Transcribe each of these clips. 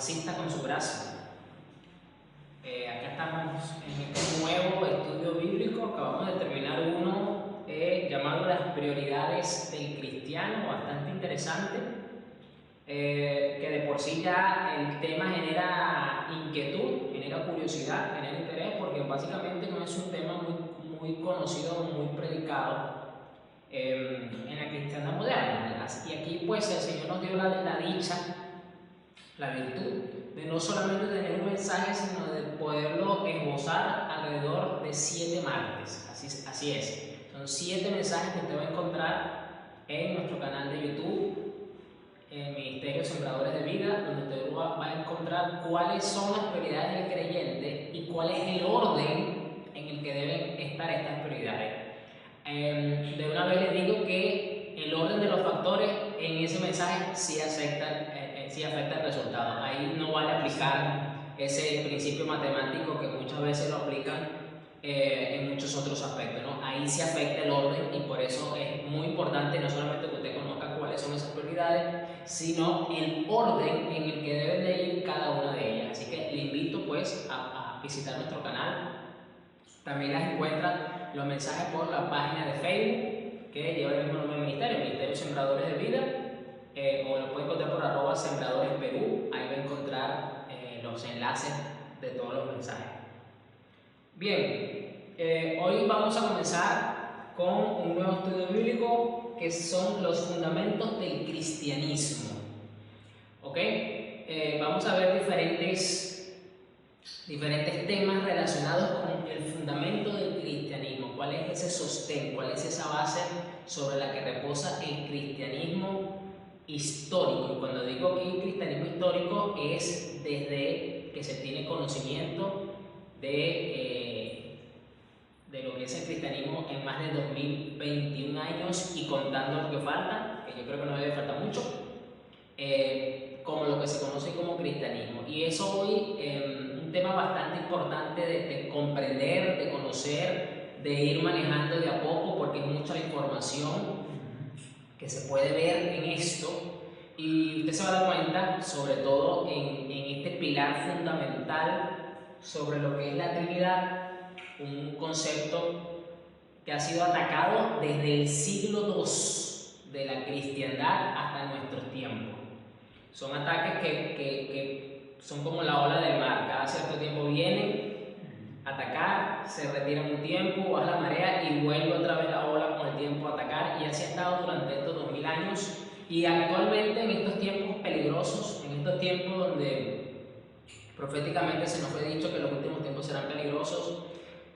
asista con su gracia. Acá estamos en este nuevo estudio bíblico. Acabamos de terminar uno llamado Las prioridades del cristiano, bastante interesante, que de por sí ya el tema genera inquietud, genera curiosidad, genera interés, porque básicamente no es un tema muy conocido, muy predicado en la cristiandad moderna. Y aquí pues el Señor nos dio la dicha, la virtud de no solamente tener un mensaje, sino de poderlo esbozar alrededor de 7 martes. Así es. Son 7 mensajes que usted va a encontrar en nuestro canal de YouTube, en Ministerio Sembradores de Vida, donde usted va a encontrar cuáles son las prioridades del creyente y cuál es el orden en el que deben estar estas prioridades. De una vez les digo que el orden de los factores en ese mensaje sí afecta el resultado. Ahí no vale aplicar ese principio matemático que muchas veces lo aplican en muchos otros aspectos, ¿no? Ahí sí afecta el orden, y por eso es muy importante no solamente que usted conozca cuáles son esas prioridades, sino el orden en el que deben de ir cada una de ellas. Así que le invito pues a visitar nuestro canal. También las encuentran los mensajes por la página de Facebook que lleva el mismo nombre del Ministerio Sembradores de Vida, o lo puede encontrar por @sembradores_perú. Ahí va a encontrar los enlaces de todos los mensajes. Bien, hoy vamos a comenzar con un nuevo estudio bíblico que son los fundamentos del cristianismo. ¿Ok? Vamos a ver diferentes temas relacionados con el fundamento del cristianismo. ¿Cuál es ese sostén? ¿Cuál es esa base sobre la que reposa el cristianismo histórico? Y cuando digo aquí cristianismo histórico, es desde que se tiene conocimiento de lo que es el cristianismo en más de 2021 años, y contando lo que falta, que yo creo que no debe faltar mucho, como lo que se conoce como cristianismo. Y eso hoy un tema bastante importante de comprender, de conocer, de ir manejando de a poco, porque es mucha la información que se puede ver en esto, y usted se va a dar cuenta, sobre todo en este pilar fundamental sobre lo que es la Trinidad, un concepto que ha sido atacado desde el siglo II de la cristiandad hasta nuestros tiempos. Son ataques que son como la ola del mar. Cada cierto tiempo vienen a atacar, se retiran un tiempo, baja la marea y vuelve otra vez la ola con el tiempo a atacar, y así ha estado durante estos 2000 años. Y actualmente, en estos tiempos peligrosos, en estos tiempos donde proféticamente se nos fue dicho que los últimos tiempos serán peligrosos,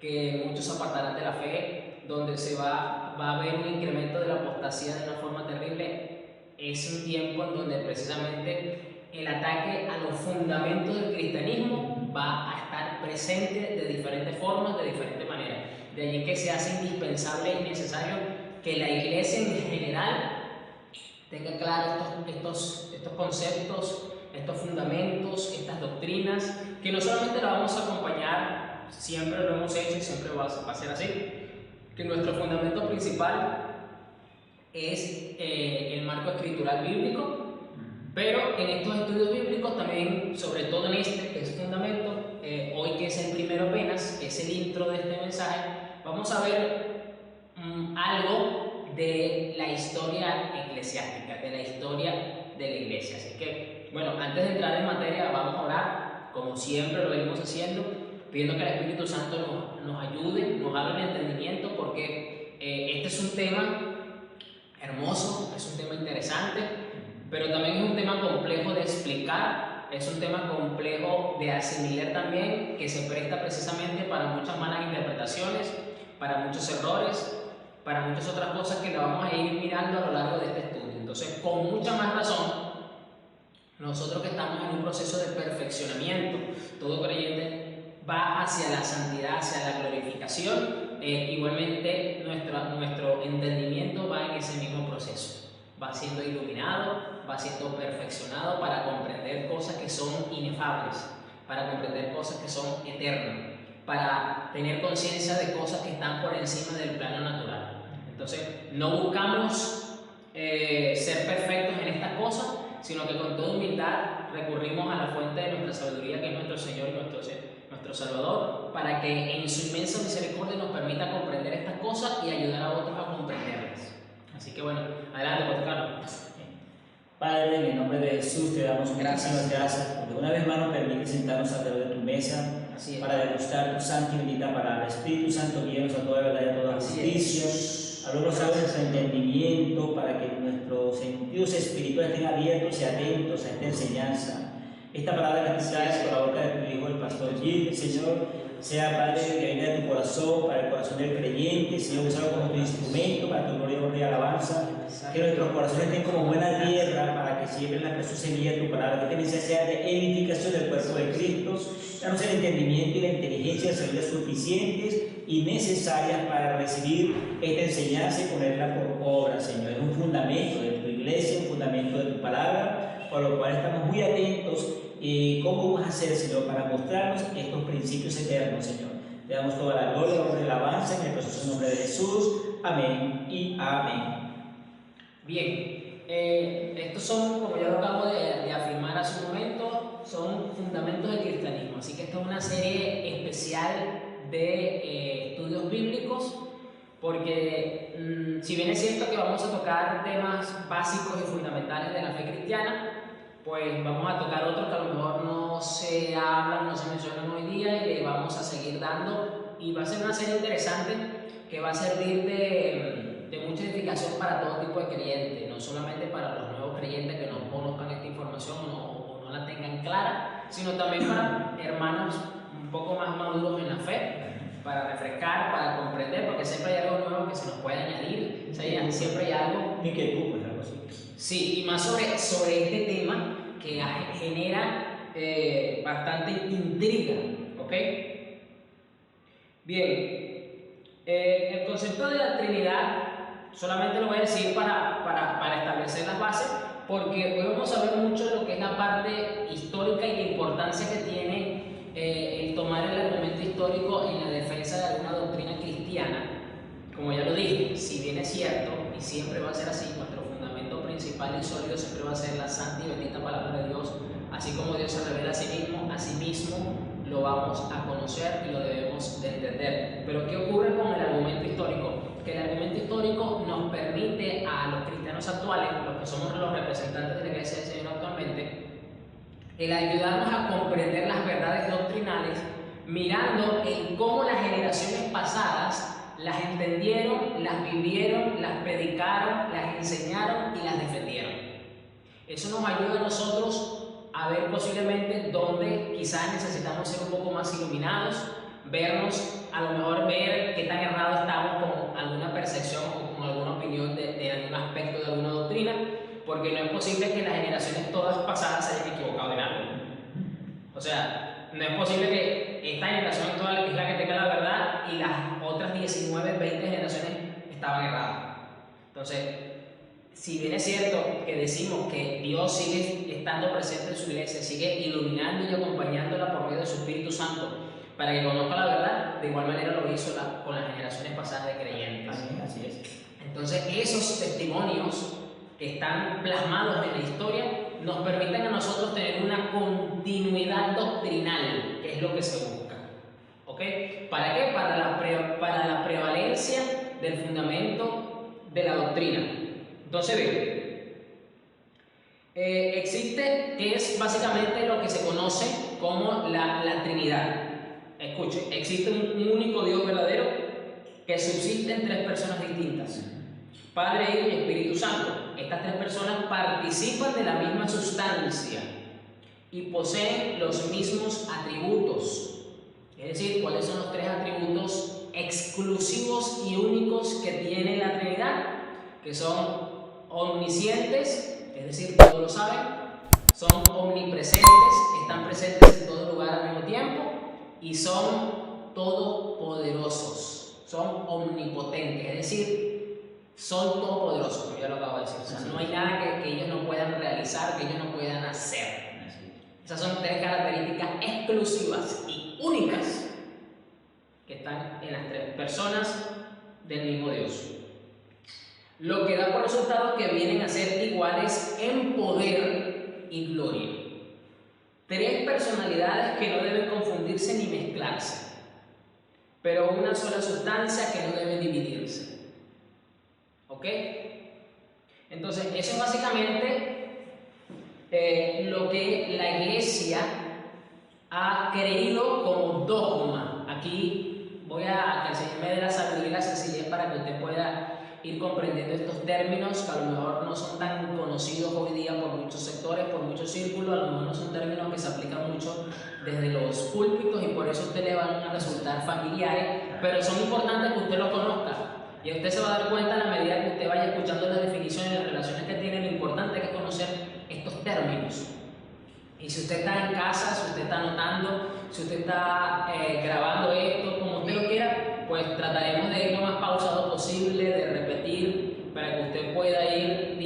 que muchos se apartarán de la fe, donde va a haber un incremento de la apostasía de una forma terrible, es un tiempo en donde precisamente el ataque a los fundamentos del cristianismo va a estar presente de diferentes formas, de diferentes maneras. De allí que se hace indispensable y necesario que la iglesia en general tenga claros estos conceptos, estos fundamentos, estas doctrinas, que no solamente la vamos a acompañar, siempre lo hemos hecho y siempre va a ser así, que nuestro fundamento principal es el marco escritural bíblico, pero en estos estudios bíblicos también, sobre todo en este, que es fundamento, hoy que es el primero apenas, que es el intro de este mensaje, vamos a ver algo de la historia eclesiástica, de la historia de la iglesia. Así que, bueno, antes de entrar en materia, vamos a orar, como siempre lo venimos haciendo, pidiendo que el Espíritu Santo nos ayude, nos abra el entendimiento, porque este es un tema hermoso, es un tema interesante, pero también es un tema complejo de explicar, es un tema complejo de asimilar también, que se presta precisamente para muchas malas interpretaciones, para muchos errores, para muchas otras cosas que la vamos a ir mirando a lo largo de este estudio. Entonces, con mucha más razón, nosotros que estamos en un proceso de perfeccionamiento, todo creyente va hacia la santidad, hacia la glorificación, igualmente nuestro entendimiento va en ese mismo proceso, va siendo iluminado, va siendo perfeccionado para comprender cosas que son inefables, para comprender cosas que son eternas, para tener conciencia de cosas que están por encima del plano natural. Entonces, no buscamos ser perfectos en estas cosas, sino que con toda humildad recurrimos a la fuente de nuestra sabiduría, que es nuestro Señor y nuestro Salvador, para que en su inmensa misericordia nos permita comprender estas cosas y ayudar a otros a comprenderlas. Así que bueno, adelante, Pastor Carlos. Padre, en el nombre de Jesús te damos muchísimas gracias porque una vez más nos permite sentarnos alrededor de tu mesa para degustar tu santa y bendita palabra. Espíritu Santo, guíanos a toda verdad y a toda justicia. Háblanos ahora nuestro entendimiento para que nuestros sentidos espirituales estén abiertos y atentos a esta enseñanza. Esta palabra que te traes por la boca de tu Hijo, el Pastor Gil, Señor, sea, Padre, que venga de tu corazón, para el corazón del creyente, Señor, que sea como tu instrumento para tu gloria, honra y alabanza. Que nuestros corazones estén como buena tierra para que siembren la preciosa semilla de tu palabra. Que esta mensaje sea de edificación del cuerpo de Cristo. Danos el entendimiento y la inteligencia, sabiduría suficientes y necesarias para recibir esta enseñanza y ponerla por obra, Señor. Es un fundamento de tu iglesia, un fundamento de tu palabra, por lo cual estamos muy atentos. ¿Cómo vas a hacer, Señor, para mostrarnos estos principios eternos, Señor? Le damos toda la gloria, honra y alabanza en el precioso nombre de Jesús. Amén y amén. Bien, estos son, como ya lo acabo de afirmar hace un momento, son fundamentos del cristianismo. Así que esta es una serie especial de estudios bíblicos, porque si bien es cierto que vamos a tocar temas básicos y fundamentales de la fe cristiana, pues vamos a tocar otros que a lo mejor no se hablan, no se mencionan hoy día, y le vamos a seguir dando, y va a ser una serie interesante que va a servir de mucha edificación para todo tipo de creyentes, no solamente para los nuevos creyentes que no conozcan esta información o no la tengan clara, sino también para hermanos un poco más maduros en la fe, para refrescar, para comprender, porque siempre hay algo nuevo que se nos puede añadir, o sea, siempre hay algo. Ni que tú, pues algo así. Sí, y más sobre este tema que genera bastante intriga, ¿ok? Bien, el concepto de la Trinidad solamente lo voy a decir para establecer las bases, porque hoy vamos a ver mucho de lo que es la parte histórica y la importancia que tiene el tomar el argumento histórico en la defensa de alguna doctrina cristiana. Como ya lo dije, si bien es cierto, y siempre va a ser así, nuestro fundamento principal y sólido siempre va a ser la santa y bendita palabra de Dios, así como Dios se revela a sí mismo lo vamos a conocer y lo debemos de entender. Pero ¿qué ocurre con el argumento histórico? Que el argumento histórico nos permite a los cristianos actuales, los que somos los representantes de la Iglesia del Señor actualmente, el ayudarnos a comprender las verdades doctrinales, mirando en cómo las generaciones pasadas las entendieron, las vivieron, las predicaron, las enseñaron y las defendieron. Eso nos ayuda a nosotros a ver posiblemente dónde quizás necesitamos ser un poco más iluminados, vernos, a lo mejor ver qué tan errado estamos con alguna percepción o con alguna opinión de algún aspecto de alguna doctrina, porque no es posible que las generaciones todas pasadas se hayan equivocado en algo. O sea, no es posible que esta generación actual, que es la que tenga la verdad, y las otras 19, 20 generaciones estaban erradas. Entonces, si bien es cierto que decimos que Dios sigue estando presente en su iglesia, sigue iluminando y acompañándola por medio de su Espíritu Santo para que conozca la verdad, de igual manera lo hizo con las generaciones pasadas de creyentes. Así es. Entonces, esos testimonios que están plasmados en la historia nos permiten a nosotros tener una continuidad doctrinal, que es lo que se busca. ¿Ok? ¿Para qué? Para la prevalencia del fundamento de la doctrina. Entonces, bien, existe, que es básicamente lo que se conoce como la Trinidad. Escuche, existe un único Dios verdadero que subsiste en tres personas distintas: Padre, Hijo y Espíritu Santo. Estas tres personas participan de la misma sustancia y poseen los mismos atributos. Es decir, ¿cuáles son los tres atributos exclusivos y únicos que tiene la Trinidad? Que son omniscientes, es decir, todos lo saben, son omnipresentes, están presentes en todo lugar al mismo tiempo, y son todopoderosos, son omnipotentes, es decir, son todopoderosos, como ya lo acabo de decir. O sea, no hay nada que ellos no puedan realizar, que ellos no puedan hacer. Esas son tres características exclusivas y únicas que están en las tres personas del mismo Dios. Lo que da por resultado que vienen a ser iguales en poder y gloria. tres personalidades que no deben confundirse ni mezclarse, pero una sola sustancia que no debe dividirse. ¿Ok? Entonces, eso es básicamente lo que la Iglesia ha creído como dogma. Aquí voy a que el Señor me dé la sabiduría y la sencillez para que usted pueda ir comprendiendo estos términos que a lo mejor no son tan conocidos hoy día por muchos sectores, por muchos círculos, a lo mejor no son términos que se aplican mucho desde los púlpitos y por eso a usted le van a resultar familiares, pero son importantes que usted los conozca y usted se va a dar cuenta a la medida que usted vaya escuchando las definiciones y las relaciones que tienen, lo importante que es conocer estos términos. Y si usted está en casa, si usted está anotando, si usted está grabando esto, como usted lo quiera, pues trataremos de ir lo más pausado posible, de repetir, para que usted pueda ir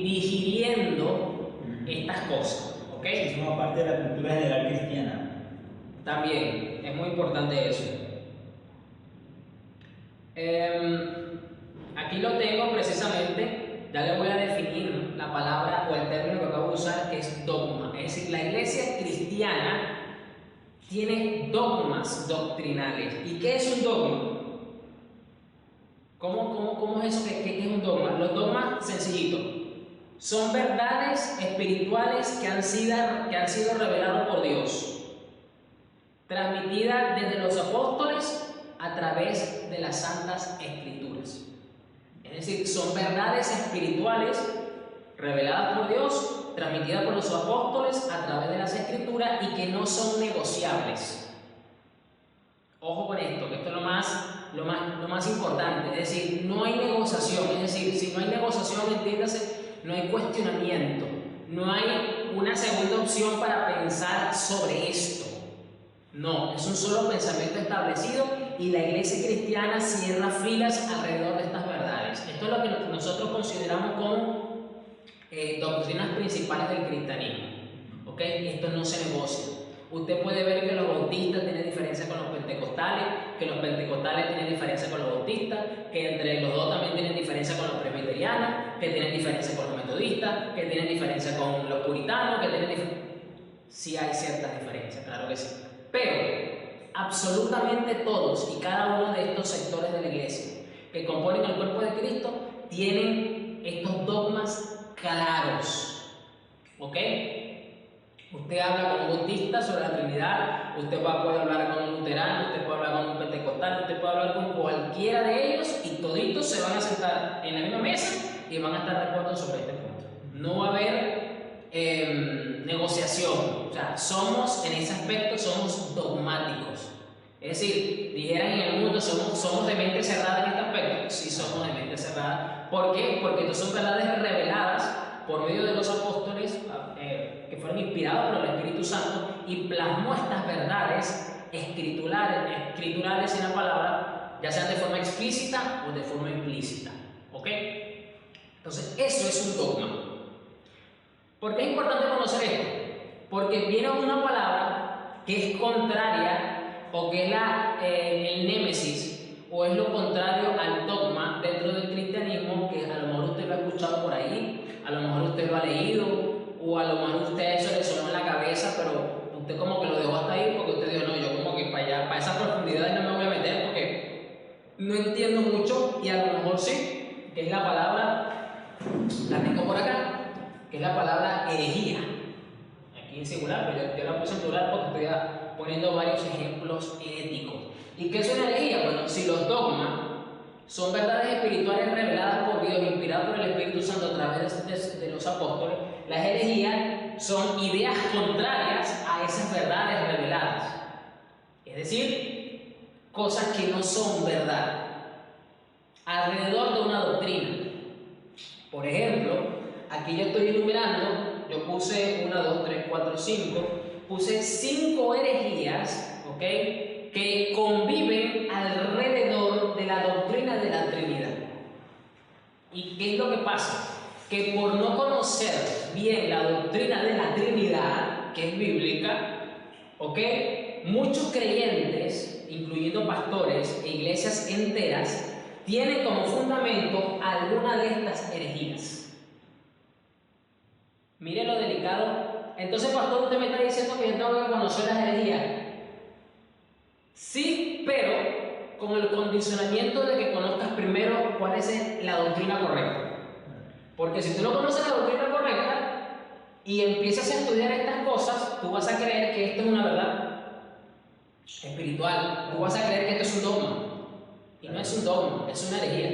digiriendo estas cosas. ¿Ok? Es una parte de la cultura general cristiana. También, es muy importante eso. Aquí lo tengo precisamente. Ya le voy a definir la palabra o el término que acabo de usar, que es dogma. Es decir, la iglesia cristiana tiene dogmas doctrinales. ¿Y qué es un dogma? ¿Cómo es eso? ¿Qué es un dogma? Los dogmas, sencillito, son verdades espirituales que han sido reveladas por Dios, transmitidas desde los apóstoles a través de las Santas Escrituras. Es decir, son verdades espirituales reveladas por Dios, transmitidas por los apóstoles a través de las Escrituras y que no son negociables. Ojo con esto, que esto es lo más importante. Es decir, no hay negociación. Es decir, si no hay negociación, entiéndase, no hay cuestionamiento. No hay una segunda opción para pensar sobre esto. No, es un solo pensamiento establecido y la iglesia cristiana cierra filas alrededor de estas verdades. Esto es lo que nosotros consideramos como doctrinas principales del cristianismo. ¿Ok? Esto no se negocia. Usted puede ver que los bautistas tienen diferencia con los pentecostales, que los pentecostales tienen diferencia con los bautistas, que entre los dos también tienen diferencia con los presbiterianos, que tienen diferencia con los metodistas, que tienen diferencia con los puritanos, que tienen diferencia. Sí hay ciertas diferencias, claro que sí. Pero absolutamente todos y cada uno de estos sectores de la iglesia que componen el cuerpo de Cristo tienen estos dogmas claros. ¿Ok? Usted habla con un bautista sobre la Trinidad, usted puede hablar con un luterano, usted puede hablar con un pentecostal, usted puede hablar con cualquiera de ellos y toditos se van a sentar en la misma mesa y van a estar de acuerdo sobre este punto. No va a haber negociación. O sea, en ese aspecto somos dogmáticos. Es decir, dijeran en el mundo, somos de mente cerrada en este aspecto. Sí, somos de mente cerrada. ¿Por qué? Porque estas son verdades reveladas por medio de los apóstoles que fueron inspirados por el Espíritu Santo y plasmó estas verdades escriturales en la palabra, ya sean de forma explícita o de forma implícita. ¿Ok? Entonces, eso es un dogma. ¿Por qué es importante conocer esto? Porque viene una palabra que es contraria o que es el némesis o es lo contrario al dogma dentro del cristianismo, que a lo mejor usted lo ha escuchado por ahí, a lo mejor usted lo ha leído o a lo mejor usted eso le sonó en la cabeza, pero usted como que lo dejó hasta ahí porque usted dijo, no, yo como que para allá, para esa profundidad no me voy a meter porque no entiendo mucho y a lo mejor sí, que es la palabra, la tengo por acá, que es la palabra herejía. Aquí en singular, pero yo la puse en plural porque estoy poniendo varios ejemplos heréticos. ¿Y qué es una herejía? Bueno, si los dogmas son verdades espirituales reveladas por Dios, inspiradas por el Espíritu Santo a través de los apóstoles, las herejías son ideas contrarias a esas verdades reveladas. Es decir, cosas que no son verdad alrededor de una doctrina. Por ejemplo, aquí yo estoy enumerando, yo puse 1, 2, 3, 4, 5, puse 5 herejías, ¿ok?, que conviven alrededor de la doctrina de la Trinidad. ¿Y qué es lo que pasa? Que por no conocer bien la doctrina de la Trinidad, que es bíblica, ¿ok?, muchos creyentes, incluyendo pastores e iglesias enteras, tienen como fundamento alguna de estas herejías. Mire lo delicado entonces pastor, usted me está diciendo que yo tengo que conocer las herejías. Sí, pero con el condicionamiento de que conozcas primero cuál es la doctrina correcta. Porque si tú no conoces la doctrina correcta y empiezas a estudiar estas cosas, tú vas a creer que esto es una verdad espiritual. Tú vas a creer que esto es un dogma. Y no es un dogma, es una herejía.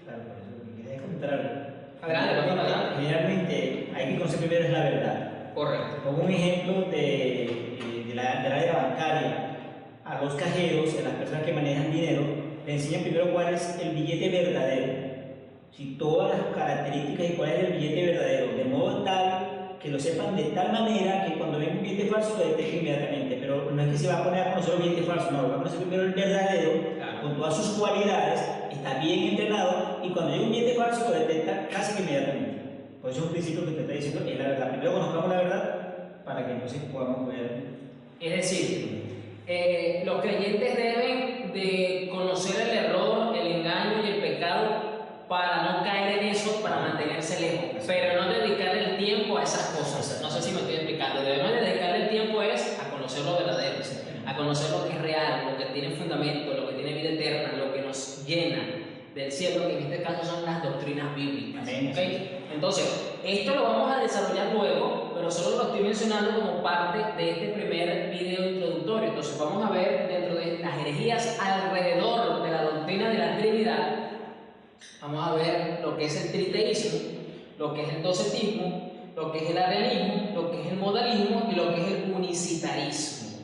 Claro, por eso lo que quería encontrar. Adelante. Generalmente hay que conocer primero es la verdad. Correcto. Pongo un ejemplo de la era bancaria. A los cajeros, a las personas que manejan dinero, le enseñan primero cuál es el billete verdadero. Si todas las características y cuál es el billete verdadero, de modo tal que lo sepan de tal manera que cuando ven un billete falso lo detecten inmediatamente. Pero no es que se va a poner a conocer un billete falso, no, va a conocer primero el verdadero, con todas sus cualidades, está bien entrenado y cuando llega un billete falso lo detecta casi que inmediatamente. Por eso es un principio que te está diciendo es la verdad. Primero conozcamos la verdad para que entonces podamos ver. Es decir, los creyentes deben de conocer el error, el engaño y el pecado para no caer en eso, para mantenerse lejos, pero no dedicar el tiempo a esas cosas. No sé si me estoy explicando. Debemos dedicar el tiempo a conocer lo verdadero, a conocer lo que es real, lo que tiene fundamento, lo que tiene vida eterna, lo que nos llena del cielo, que en este caso son las doctrinas bíblicas. ¿Okay? Entonces, esto lo vamos a desarrollar luego, pero solo lo estoy mencionando como parte de este primer video introductorio. Entonces, vamos a ver dentro de las herejías alrededor de la doctrina de la Trinidad. Vamos a ver lo que es el triteísmo, lo que es el docetismo, lo que es el arianismo, lo que es el modalismo y lo que es el unicitarismo.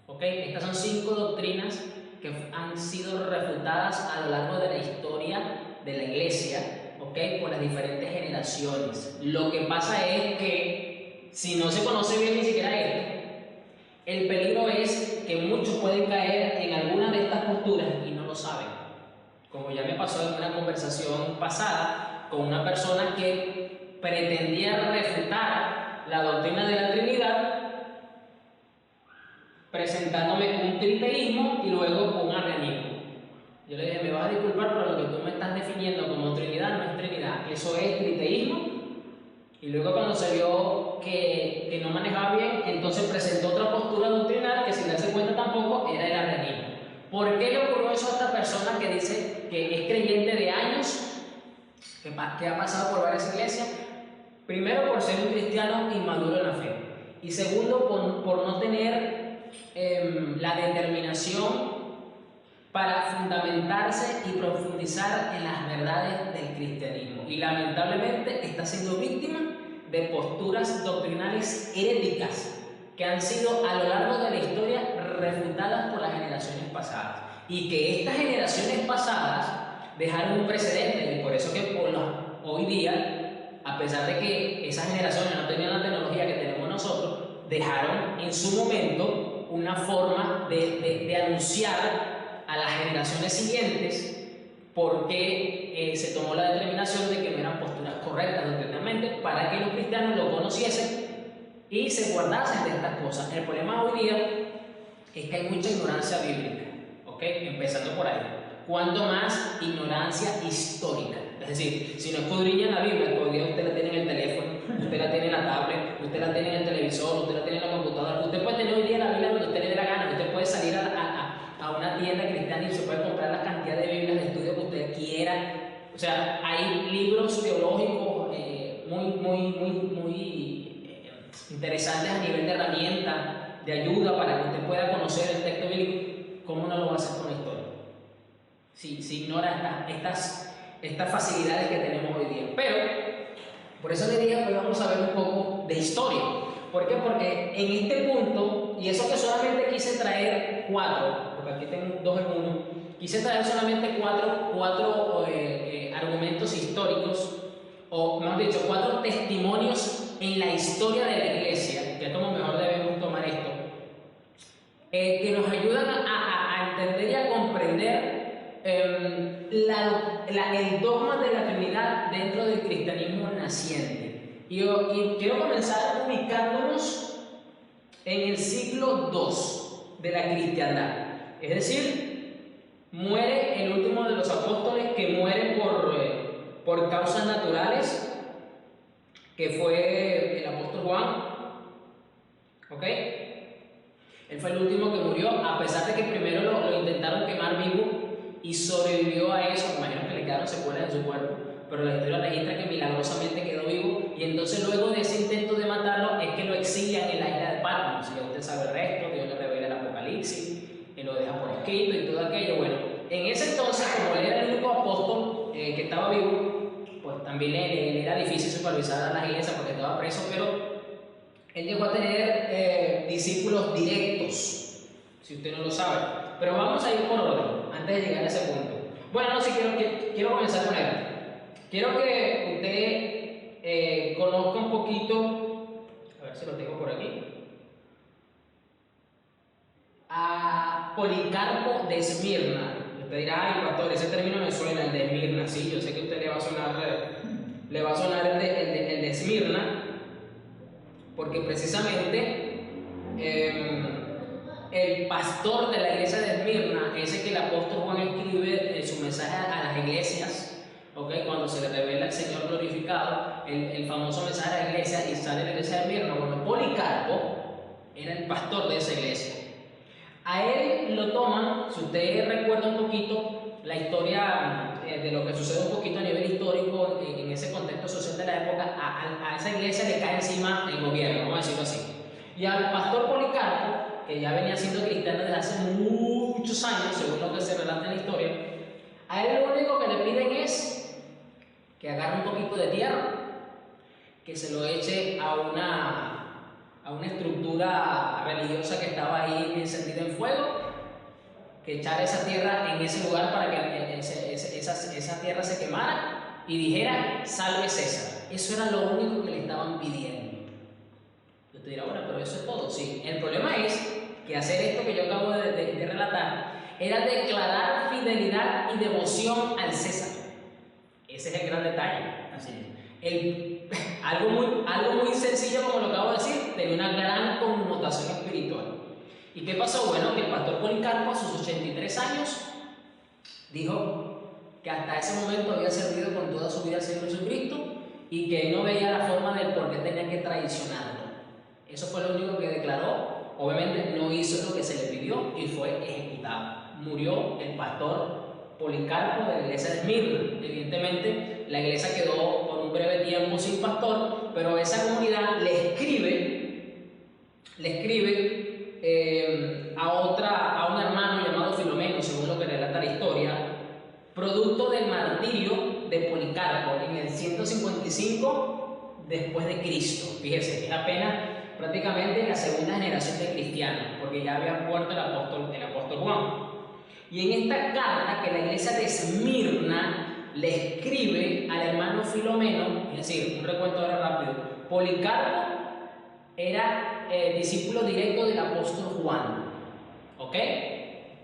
¿Okay? Estas son 5 doctrinas que han sido refutadas a lo largo de la historia de la iglesia, ¿okay? Por las diferentes generaciones. Lo que pasa es que si no se conoce bien ni siquiera esto, el peligro es que muchos pueden caer en alguna de estas posturas y no lo saben. Como ya me pasó en una conversación pasada con una persona que pretendía refutar la doctrina de la Trinidad presentándome un triteísmo y luego un arrianismo. Yo le dije, me vas a disculpar, pero lo que tú me estás definiendo como Trinidad no es Trinidad, eso es triteísmo. Y luego cuando se vio que no manejaba bien, entonces presentó otra postura doctrinal que sin darse cuenta tampoco era el arrianismo. ¿Por qué le ocurrió eso a esta persona que dice que es creyente de años, que ha pasado por varias iglesias? Primero, por ser un cristiano inmaduro en la fe. Y segundo, por no tener la determinación para fundamentarse y profundizar en las verdades del cristianismo. Y lamentablemente está siendo víctima de posturas doctrinales heréticas que han sido a lo largo de la historia refutadas por las generaciones pasadas y que estas generaciones pasadas dejaron un precedente. Y por eso que hoy día, a pesar de que esas generaciones no tenían la tecnología que tenemos nosotros, dejaron en su momento una forma de anunciar a las generaciones siguientes porque se tomó la determinación de que no eran posturas correctas doctrinalmente para que los cristianos lo conociesen y se guardasen de estas cosas. El problema hoy día es que hay mucha ignorancia bíblica, ¿okay? Empezando por ahí. Cuanto más ignorancia histórica. Es decir, si no escudriñan la Biblia, hoy día usted la tiene en el teléfono, usted la tiene en la tablet, usted la tiene en el televisor, usted la tiene en la computadora, usted puede tener hoy día la Biblia donde usted le dé la gana, usted puede salir a una tienda cristiana y se puede comprar la cantidad de Biblias de estudio que usted quiera. O sea, hay libros teológicos muy interesantes a nivel de herramienta, de ayuda para que usted pueda conocer el texto bíblico. ¿Cómo no lo va a hacer con la historia? Si ignora estas facilidades que tenemos hoy día. Pero, por eso le dije que vamos a ver un poco de historia. ¿Por qué? Porque en este punto, y eso que solamente quise traer 4, porque aquí tengo 2 en 1, quise traer solamente 4 argumentos históricos, o mejor dicho, 4 testimonios en la historia de la iglesia, que es como mejor debemos tomar esto, que nos ayudan a entender y a comprender el dogma de la Trinidad dentro del cristianismo naciente. Y quiero comenzar ubicándonos en el siglo II de la cristiandad. Es decir, muere el último de los apóstoles, que muere por causas naturales, que fue el apóstol Juan. ¿Ok? Él fue el último que murió, a pesar de que primero lo intentaron quemar vivo y sobrevivió a eso. Me imagino que le quedaron secuelas en su cuerpo, pero la historia registra que milagrosamente quedó vivo, y entonces luego de ese intento de matarlo es que lo exilian en la isla de Patmos. Ya usted sabe el resto, Dios le revela el Apocalipsis, él lo deja por escrito y todo aquello. Bueno, en ese entonces, como él era el único apóstol que estaba vivo, pues también le era difícil supervisar a las iglesias porque estaba preso, pero él llegó a tener discípulos directos, si usted no lo sabe. Pero vamos a ir por orden, antes de llegar a ese punto. Bueno, no, sí, quiero comenzar con él. Quiero que usted conozca un poquito, a ver si lo tengo por aquí, a Policarpo de Esmirna. Usted dirá, ay, pastor, ese término me suena, el de Esmirna. Sí, yo sé que a usted le va a sonar el de Esmirna, porque precisamente el pastor de la iglesia de Esmirna, ese que el apóstol Juan escribe en su mensaje a las iglesias, ¿okay? Cuando se le revela el Señor glorificado, el famoso mensaje a la iglesia, y sale de la iglesia de Esmirna. Bueno, Policarpo era el pastor de esa iglesia. A él lo toman, si usted recuerda un poquito la historia de lo que sucede un poquito a nivel histórico en ese contexto social de la época, a esa iglesia le cae encima el gobierno, vamos a decirlo así. Y al pastor Policarpo, que ya venía siendo cristiano desde hace muchos años, según lo que se relata en la historia, a él lo único que le piden es que agarre un poquito de tierra, que se lo eche a una estructura religiosa que estaba ahí encendida en fuego, que echara esa tierra en ese lugar para que esa tierra se quemara y dijera, salve César. Eso era lo único que le estaban pidiendo. Yo te dirá, bueno, pero eso es todo. Sí, el problema es que hacer esto que yo acabo de relatar era declarar fidelidad y devoción al César. Ese es el gran detalle. Así es. Algo muy sencillo, como lo acabo de decir, tenía una gran connotación espiritual. ¿Y qué pasó? Bueno, que el pastor Policarpo, a sus 83 años, dijo que hasta ese momento había servido con toda su vida al Señor Jesucristo y que no veía la forma del por qué tenía que traicionarlo. Eso fue lo único que declaró. Obviamente no hizo lo que se le pidió y fue ejecutado. Murió el pastor Policarpo de la iglesia de Esmirna. Evidentemente, la iglesia quedó por un breve tiempo sin pastor, pero esa comunidad le escribe a un hermano llamado Filomeno, según lo que relata la historia, producto del martirio de Policarpo en el 155 después de Cristo. Fíjese, es apenas prácticamente la segunda generación de cristianos, porque ya había muerto el apóstol Juan. Y en esta carta que la iglesia de Esmirna le escribe al hermano Filomeno, es decir, un recuento ahora rápido, Policarpo era discípulo directo del apóstol Juan, ¿ok?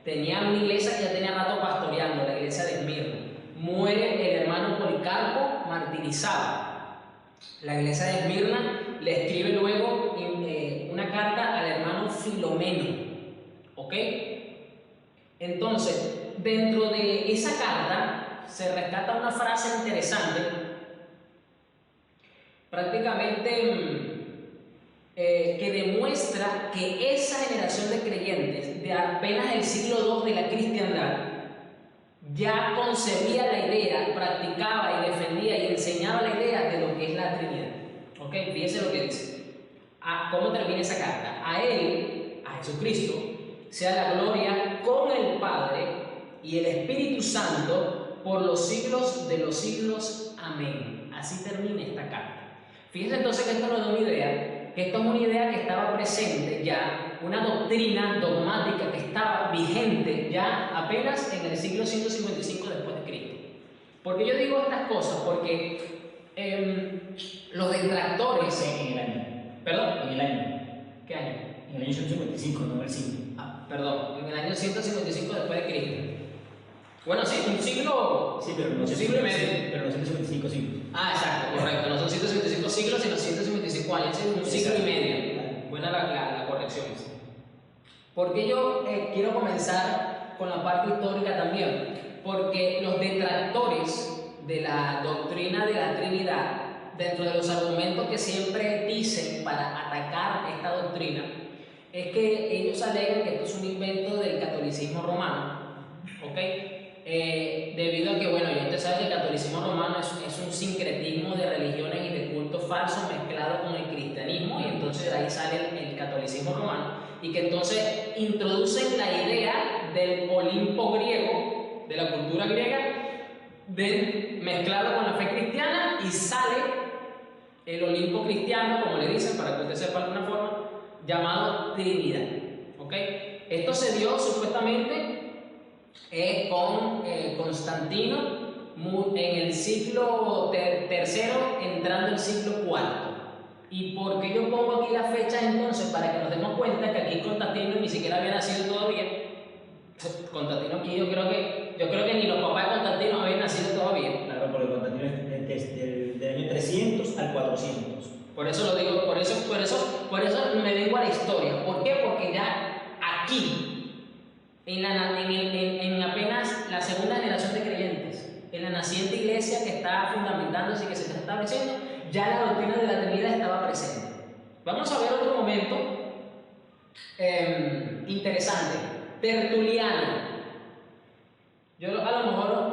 Tenía una iglesia que ya tenía rato pastoreando, la iglesia de Esmirna. Muere el hermano Policarpo martirizado. La iglesia de Esmirna le escribe luego una carta al hermano Filomeno, ¿ok? Entonces, dentro de esa carta se rescata una frase interesante, prácticamente que demuestra que esa generación de creyentes de apenas el siglo II de la cristiandad ya concebía la idea, practicaba y defendía y enseñaba la idea de lo que es la Trinidad. ¿Ok? Fíjense lo que dice. ¿Cómo termina esa carta? A Él, a Jesucristo, sea la gloria con el Padre y el Espíritu Santo por los siglos de los siglos. Amén. Así termina esta carta. Fíjense entonces que esto nos da una idea, que esto es una idea que estaba presente ya, una doctrina dogmática que estaba vigente ya apenas en el siglo 155 después de Cristo. ¿Por qué yo digo estas cosas? Porque los detractores... En el año. ¿Perdón? En el año. ¿Qué año? En el año 155, no el siglo. Perdón, en el año 155 después de Cristo. Bueno, sí, un siglo. Sí, pero no un siglo y medio. Pero no 155 siglos. Exacto, correcto. No son 155 siglos, sino 155 años, es un siglo y medio. Buena la corrección. Porque yo quiero comenzar con la parte histórica también, porque los detractores de la doctrina de la Trinidad dentro de los argumentos que siempre dicen para atacar esta doctrina, es que ellos alegan que esto es un invento del catolicismo romano, ¿ok? Debido a que, bueno, ya usted sabe que el catolicismo romano es un sincretismo de religiones y de cultos falsos mezclado con el cristianismo, y entonces de ahí sale el catolicismo romano, y que entonces introducen la idea del Olimpo griego, de la cultura griega, mezclado con la fe cristiana, y sale el Olimpo cristiano, como le dicen, para que usted sepa de alguna forma, llamado Trinidad. ¿Ok? Esto se dio supuestamente con Constantino en el siglo tercero, entrando el siglo cuarto. ¿Y por qué yo pongo aquí la fecha entonces? Para que nos demos cuenta que aquí Constantino ni siquiera había nacido todavía. Constantino aquí yo creo que ni los papás de Constantino habían nacido todavía. Claro, porque Constantino es del año 300 al 400. Por eso lo digo, por eso me vengo a la historia. ¿Por qué? Porque ya aquí, en apenas la segunda generación de creyentes, en la naciente iglesia que está fundamentándose y que se está estableciendo, ya la doctrina de la Trinidad estaba presente. Vamos a ver otro momento interesante. Tertuliano. Yo a lo mejor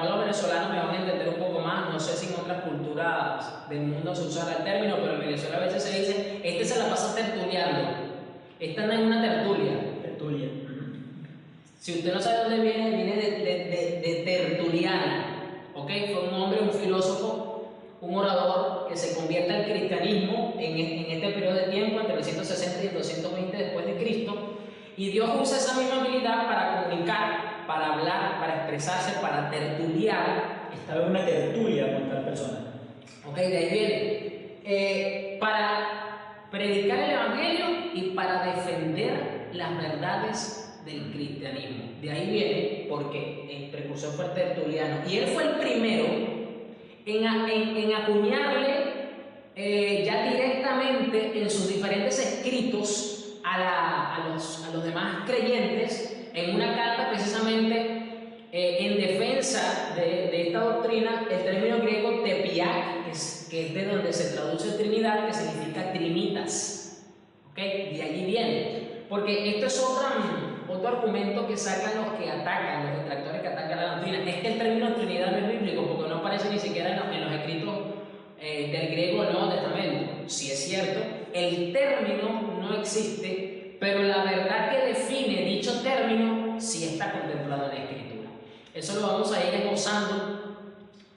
los venezolanos me van a entender un poco más, no sé si en otras culturas del mundo se usa el término, pero en Venezuela a veces se dice, se la pasa tertuliando. Esta no es una tertulia. Tertulia. Si usted no sabe dónde viene de Tertuliano, ¿ok? Fue un hombre, un filósofo, un orador que se convierte al cristianismo en este periodo de tiempo, entre el 160 y el 220 después de Cristo, y Dios usa esa misma habilidad para comunicar, para hablar, para expresarse, para tertuliar. Estaba en una tertulia con tal persona. Ok, de ahí viene. Para predicar el Evangelio y para defender las verdades del cristianismo. De ahí viene porque el precursor fue Tertuliano. Y él fue el primero en acuñarle ya directamente en sus diferentes escritos a los demás creyentes, en una carta precisamente en defensa de esta doctrina, el término griego tepiak, que es de donde se traduce Trinidad, que significa trinitas. ¿Okay? De allí viene. Porque esto es otro argumento que sacan los que atacan, los detractores que atacan la doctrina. Es que el término Trinidad no es bíblico, porque no aparece ni siquiera en los escritos del griego del Nuevo Testamento. Si es cierto, el término no existe, pero la verdad que define dicho término sí está contemplado en la Escritura. Eso lo vamos a ir esbozando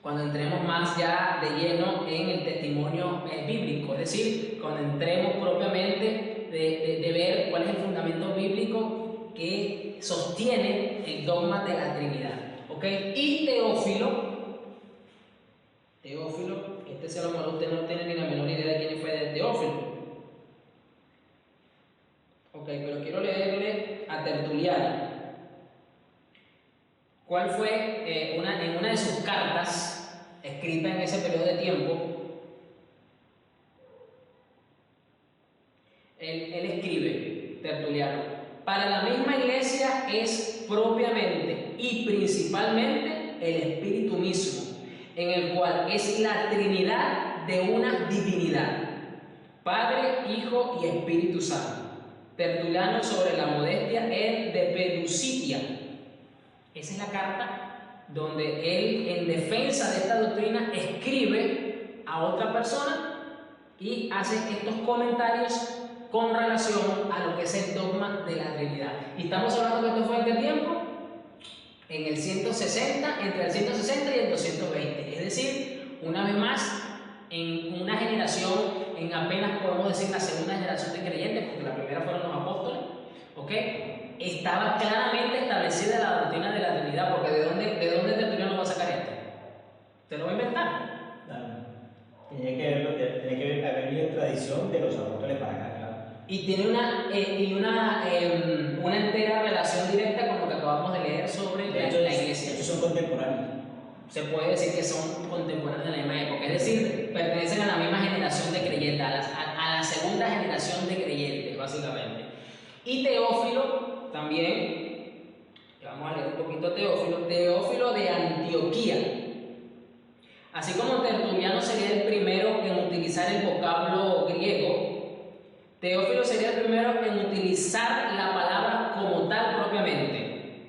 cuando entremos más ya de lleno en el testimonio bíblico, es decir, cuando entremos propiamente de ver cuál es el fundamento bíblico que sostiene el dogma de la Trinidad. ¿Ok? Y Teófilo, que si a lo mejor usted no tiene ni la menor idea de quién fue de Teófilo. Ok, pero quiero leerle a Tertuliano. ¿Cuál fue en una de sus cartas escrita en ese periodo de tiempo? Él escribe, Tertuliano: para la misma iglesia es propiamente y principalmente el Espíritu mismo, en el cual es la Trinidad de una divinidad, Padre, Hijo y Espíritu Santo. Tertuliano sobre la modestia es de Peducitia. Esa es la carta donde él, en defensa de esta doctrina, escribe a otra persona y hace estos comentarios con relación a lo que es el dogma de la Trinidad. Y estamos hablando que esto fue en qué tiempo? En el 160, entre el 160 y el 220. Es decir, una vez más, en una generación, en apenas podemos decir la segunda generación de creyentes, porque la primera fueron los apóstoles, ¿ok? Estaba claramente establecida la doctrina de la Trinidad, porque ¿de dónde Tertuliano va a sacar esto? ¿Te lo va a inventar? Claro. Tenía que haber habido tradición de los apóstoles para acá, claro. Y tiene una entera relación directa con lo que acabamos de leer sobre la iglesia. Estos son contemporáneos. Se puede decir que son contemporáneos de la misma época, es decir, pertenecen a la misma generación de creyentes, a la segunda generación de creyentes, básicamente. Y Teófilo también, vamos a leer un poquito a Teófilo de Antioquía. Así como Tertuliano sería el primero en utilizar el vocablo griego, Teófilo sería el primero en utilizar la palabra como tal propiamente.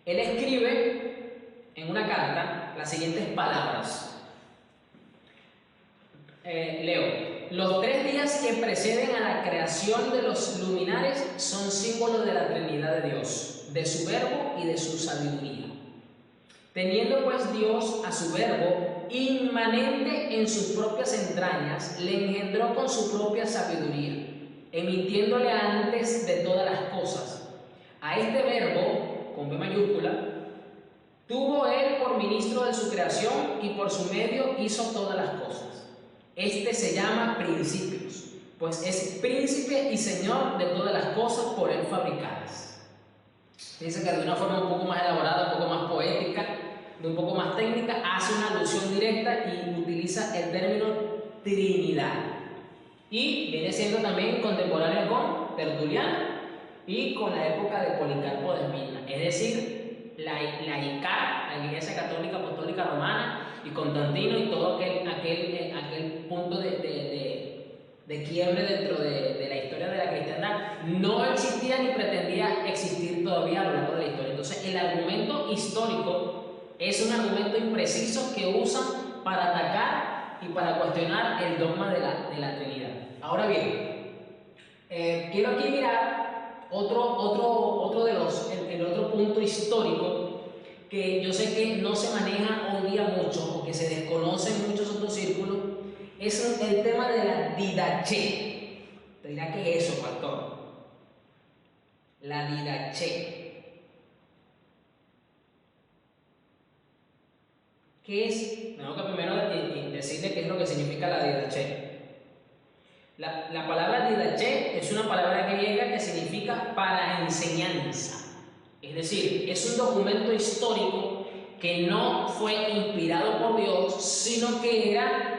Él escribe en una carta las siguientes palabras. Leo: los 3 días que preceden a la creación de los luminares son símbolos de la Trinidad de Dios, de su verbo y de su sabiduría. Teniendo pues Dios a su verbo inmanente en sus propias entrañas, le engendró con su propia sabiduría, emitiéndole antes de todas las cosas. A este verbo, con B mayúscula, tuvo él por ministro de su creación y por su medio hizo todas las cosas. Este se llama Principios, pues es príncipe y señor de todas las cosas por él fabricadas. Dice que de una forma un poco más elaborada, un poco más poética, un poco más técnica, hace una alusión directa y utiliza el término Trinidad. Y viene siendo también contemporáneo con Tertuliano y con la época de Policarpo de Esmirna, es decir, la ICAR, la Iglesia Católica Apostólica Romana, y Constantino y todo aquel punto de quiebre dentro de la historia de la cristiandad, no existía ni pretendía existir todavía a lo largo de la historia. Entonces, el argumento histórico es un argumento impreciso que usan para atacar y para cuestionar el dogma de la Trinidad. Ahora bien, quiero aquí mirar el otro punto histórico que yo sé que no se maneja hoy día mucho o que se desconoce en muchos otros círculos, es el tema de la didaché. Te dirá, ¿qué es eso, pastor? La didaché. ¿Qué es? Tengo que primero decirle qué es lo que significa la didaché. La palabra didaché es una palabra griega que significa para enseñanza. Es decir, es un documento histórico que no fue inspirado por Dios, sino que era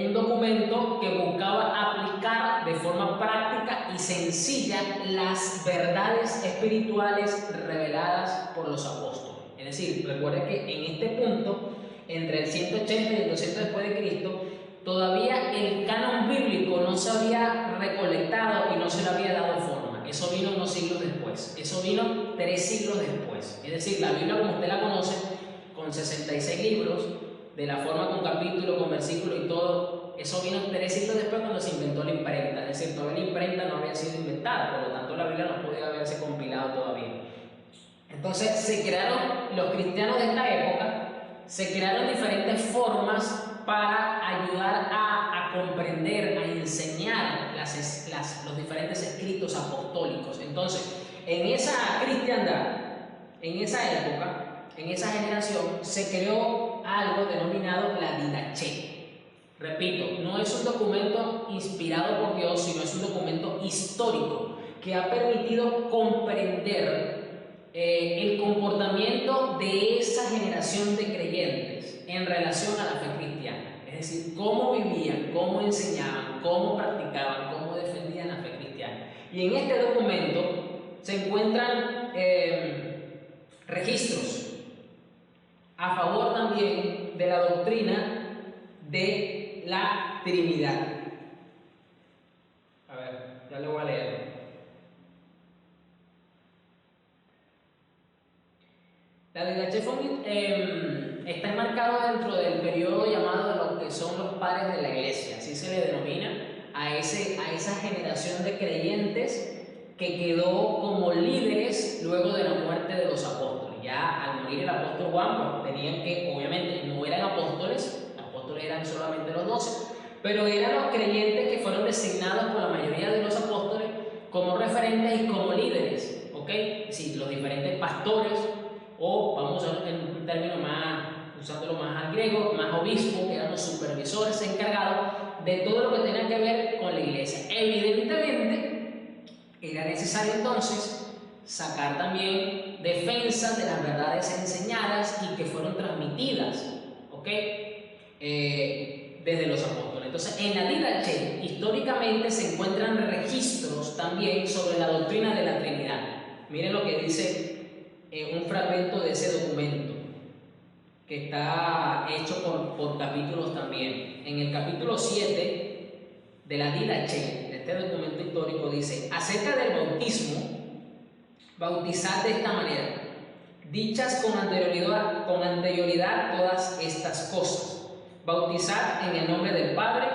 un documento que buscaba aplicar de forma práctica y sencilla las verdades espirituales reveladas por los apóstoles. Es decir, recuerda que en este punto, entre el 180 y el 200 después de Cristo, todavía el canon bíblico no se había recolectado y no se le había dado forma. Eso vino unos siglos después. Eso vino 3 siglos después. Es decir, la Biblia como usted la conoce, con 66 libros, de la forma con capítulo, con versículo y todo, eso vino 3 siglos después cuando se inventó la imprenta. Es decir, todavía la imprenta no había sido inventada, por lo tanto la Biblia no podía haberse compilado todavía. Entonces se crearon, los cristianos de esta época, se crearon diferentes formas para ayudar a comprender, a enseñar los diferentes escritos apostólicos. Entonces, en esa cristiandad, en esa época, en esa generación, se creó algo denominado la didaché. Repito, no es un documento inspirado por Dios, sino es un documento histórico que ha permitido comprender el comportamiento de esa generación de creyentes en relación a la fe cristiana. Es decir, cómo vivían, cómo enseñaban, cómo practicaban, cómo defendían la fe cristiana. Y en este documento se encuentran registros a favor también de la doctrina de la Trinidad. A ver, ya lo voy a leer. La didaché está enmarcado dentro del periodo llamado de lo que son los padres de la iglesia, así se le denomina a esa generación de creyentes que quedó como líderes luego de la muerte de los apóstoles. Ya al morir el apóstol Juan, pues tenían que, obviamente, no eran apóstoles eran solamente los 12, pero eran los creyentes que fueron designados por la mayoría de los apóstoles como referentes y como líderes, ¿ok? Sí, los diferentes pastores, o vamos a usar un término más, usándolo más al griego, más obispos, que eran los supervisores encargados de todo lo que tenía que ver con la iglesia. Evidentemente, era necesario entonces sacar también defensa de las verdades enseñadas y que fueron transmitidas, ¿ok? Desde los apóstoles. Entonces, en la didaché, históricamente se encuentran registros también sobre la doctrina de la Trinidad. Miren lo que dice un fragmento de ese documento. que está hecho por capítulos también. En el capítulo 7 de la Didache, de este documento histórico, dice: acerca del bautismo, bautizad de esta manera, dichas con anterioridad todas estas cosas, bautizad en el nombre del Padre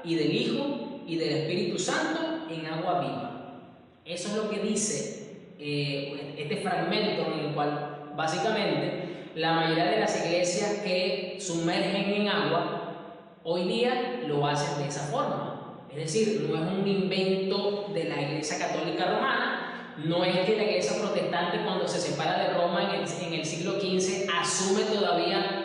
y del Hijo y del Espíritu Santo en agua viva. Eso es lo que dice este fragmento, en el cual básicamente la mayoría de las iglesias que sumergen en agua hoy día lo hacen de esa forma. Es decir, no es un invento de la Iglesia Católica Romana, no es que la Iglesia Protestante, cuando se separa de Roma en el siglo XV, asume todavía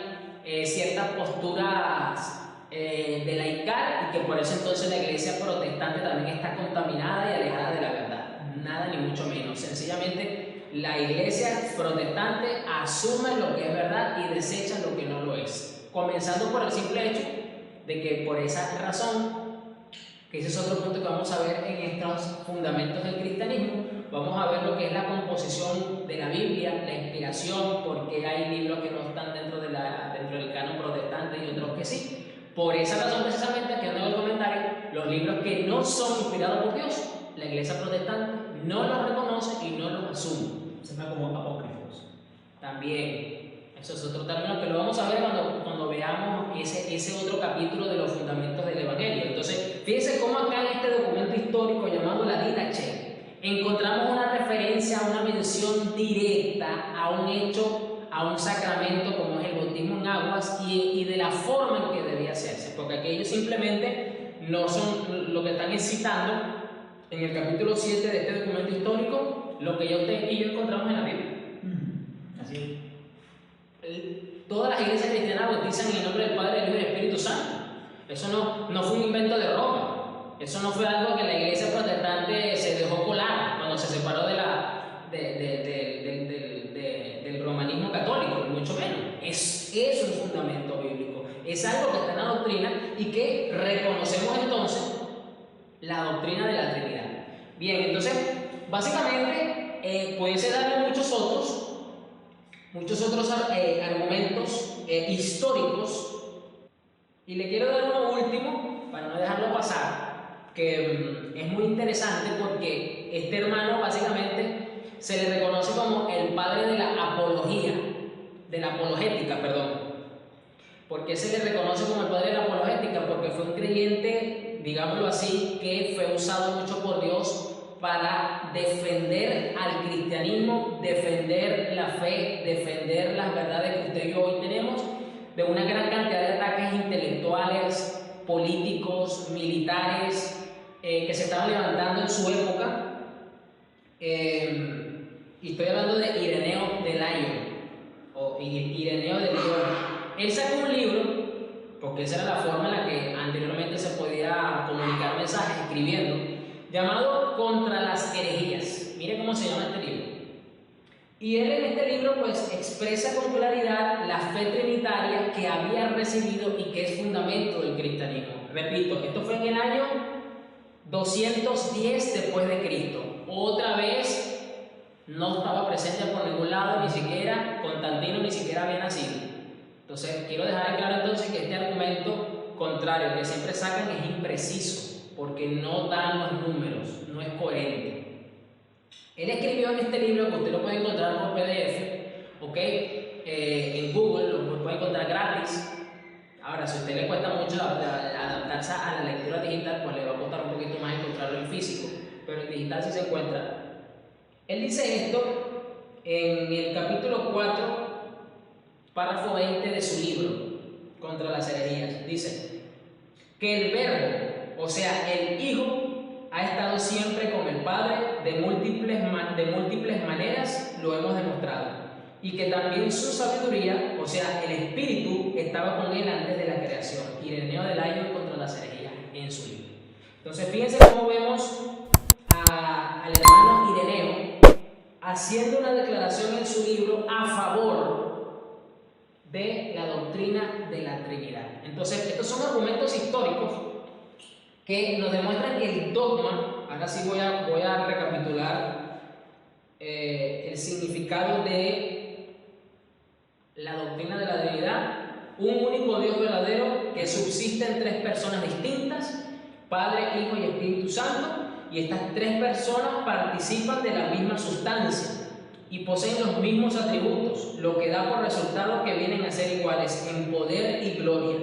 ciertas posturas de laical, y que por eso entonces la Iglesia Protestante también está contaminada y alejada de la verdad. Nada, ni mucho menos. Sencillamente la Iglesia Protestante asume lo que es verdad y desecha lo que no lo es, comenzando por el simple hecho de que, por esa razón, que ese es otro punto que vamos a ver en estos fundamentos del cristianismo, vamos a ver lo que es la composición de la Biblia, la inspiración, porque hay libros que no están dentro del canon protestante y otros que sí. Por esa razón, precisamente, aquí ando en el comentario, los libros que no son inspirados por Dios, la Iglesia Protestante no los reconoce y no los asume. Se llama como apócrifos. También, eso es otro término que lo vamos a ver cuando veamos ese otro capítulo de los fundamentos del Evangelio. Entonces, fíjense cómo acá en este documento histórico llamado la Didache encontramos una referencia, una mención directa a un hecho, a un sacramento como es el bautismo en aguas, y de la forma en que debía hacerse, porque aquellos simplemente no son lo que están citando en el capítulo 7 de este documento histórico, lo que usted y yo encontramos en la Biblia. Así es. Todas las iglesias cristianas bautizan en el nombre del Padre, del Hijo y del Espíritu Santo. Eso no fue un invento de Roma. Eso no fue algo que la iglesia protestante se dejó colar cuando se separó del romanismo católico, ni mucho menos. Es un fundamento bíblico. Es algo que está en la doctrina y que reconocemos entonces la doctrina de la Trinidad. Bien, entonces, básicamente, pudiese darle muchos otros argumentos históricos, y le quiero dar uno último para no dejarlo pasar, que es muy interesante, porque este hermano básicamente se le reconoce como el padre de la apologética. ¿Por qué se le reconoce como el padre de la apologética? Porque fue un creyente, digámoslo así, que fue usado mucho por Dios para defender al cristianismo, defender la fe, defender las verdades que usted y yo hoy tenemos de una gran cantidad de ataques intelectuales, políticos, militares, que se estaban levantando en su época. Y estoy hablando de Ireneo de Lyon, o Ireneo de Lyon. Él sacó un libro, porque esa era la forma en la que anteriormente se podía comunicar mensajes, escribiendo, llamado Contra las herejías. Mire cómo se llama este libro. Y él en este libro pues expresa con claridad la fe trinitaria que había recibido y que es fundamento del cristianismo. Repito, esto fue en el año 210 después de Cristo. Otra vez no estaba presente por ningún lado, ni siquiera Constantino ni siquiera había nacido. Entonces quiero dejar claro entonces que este argumento contrario que siempre sacan es impreciso, porque no dan los números, no es coherente. Él escribió en este libro, que usted lo puede encontrar por PDF, ¿ok? En Google, lo puede encontrar gratis. Ahora, si a usted le cuesta mucho adaptarse a la lectura digital, pues le va a costar un poquito más encontrarlo en físico, pero en digital sí se encuentra. Él dice esto en el capítulo 4, párrafo 20 de su libro, Contra las herejías. Dice que el Verbo, o sea, el Hijo, ha estado siempre con el Padre, de múltiples maneras lo hemos demostrado, y que también su sabiduría, o sea, el Espíritu, estaba con él antes de la creación. Ireneo de Lyon, Contra las herejías, en su libro. Entonces, fíjense cómo vemos al hermano Ireneo haciendo una declaración en su libro a favor de la doctrina de la Trinidad. Entonces, estos son argumentos históricos que nos demuestran que el dogma, ahora sí voy a recapitular el significado de la doctrina de la Trinidad, un único Dios verdadero que subsiste en tres personas distintas, Padre, Hijo y Espíritu Santo, y estas tres personas participan de la misma sustancia y poseen los mismos atributos, lo que da por resultado que vienen a ser iguales en poder y gloria.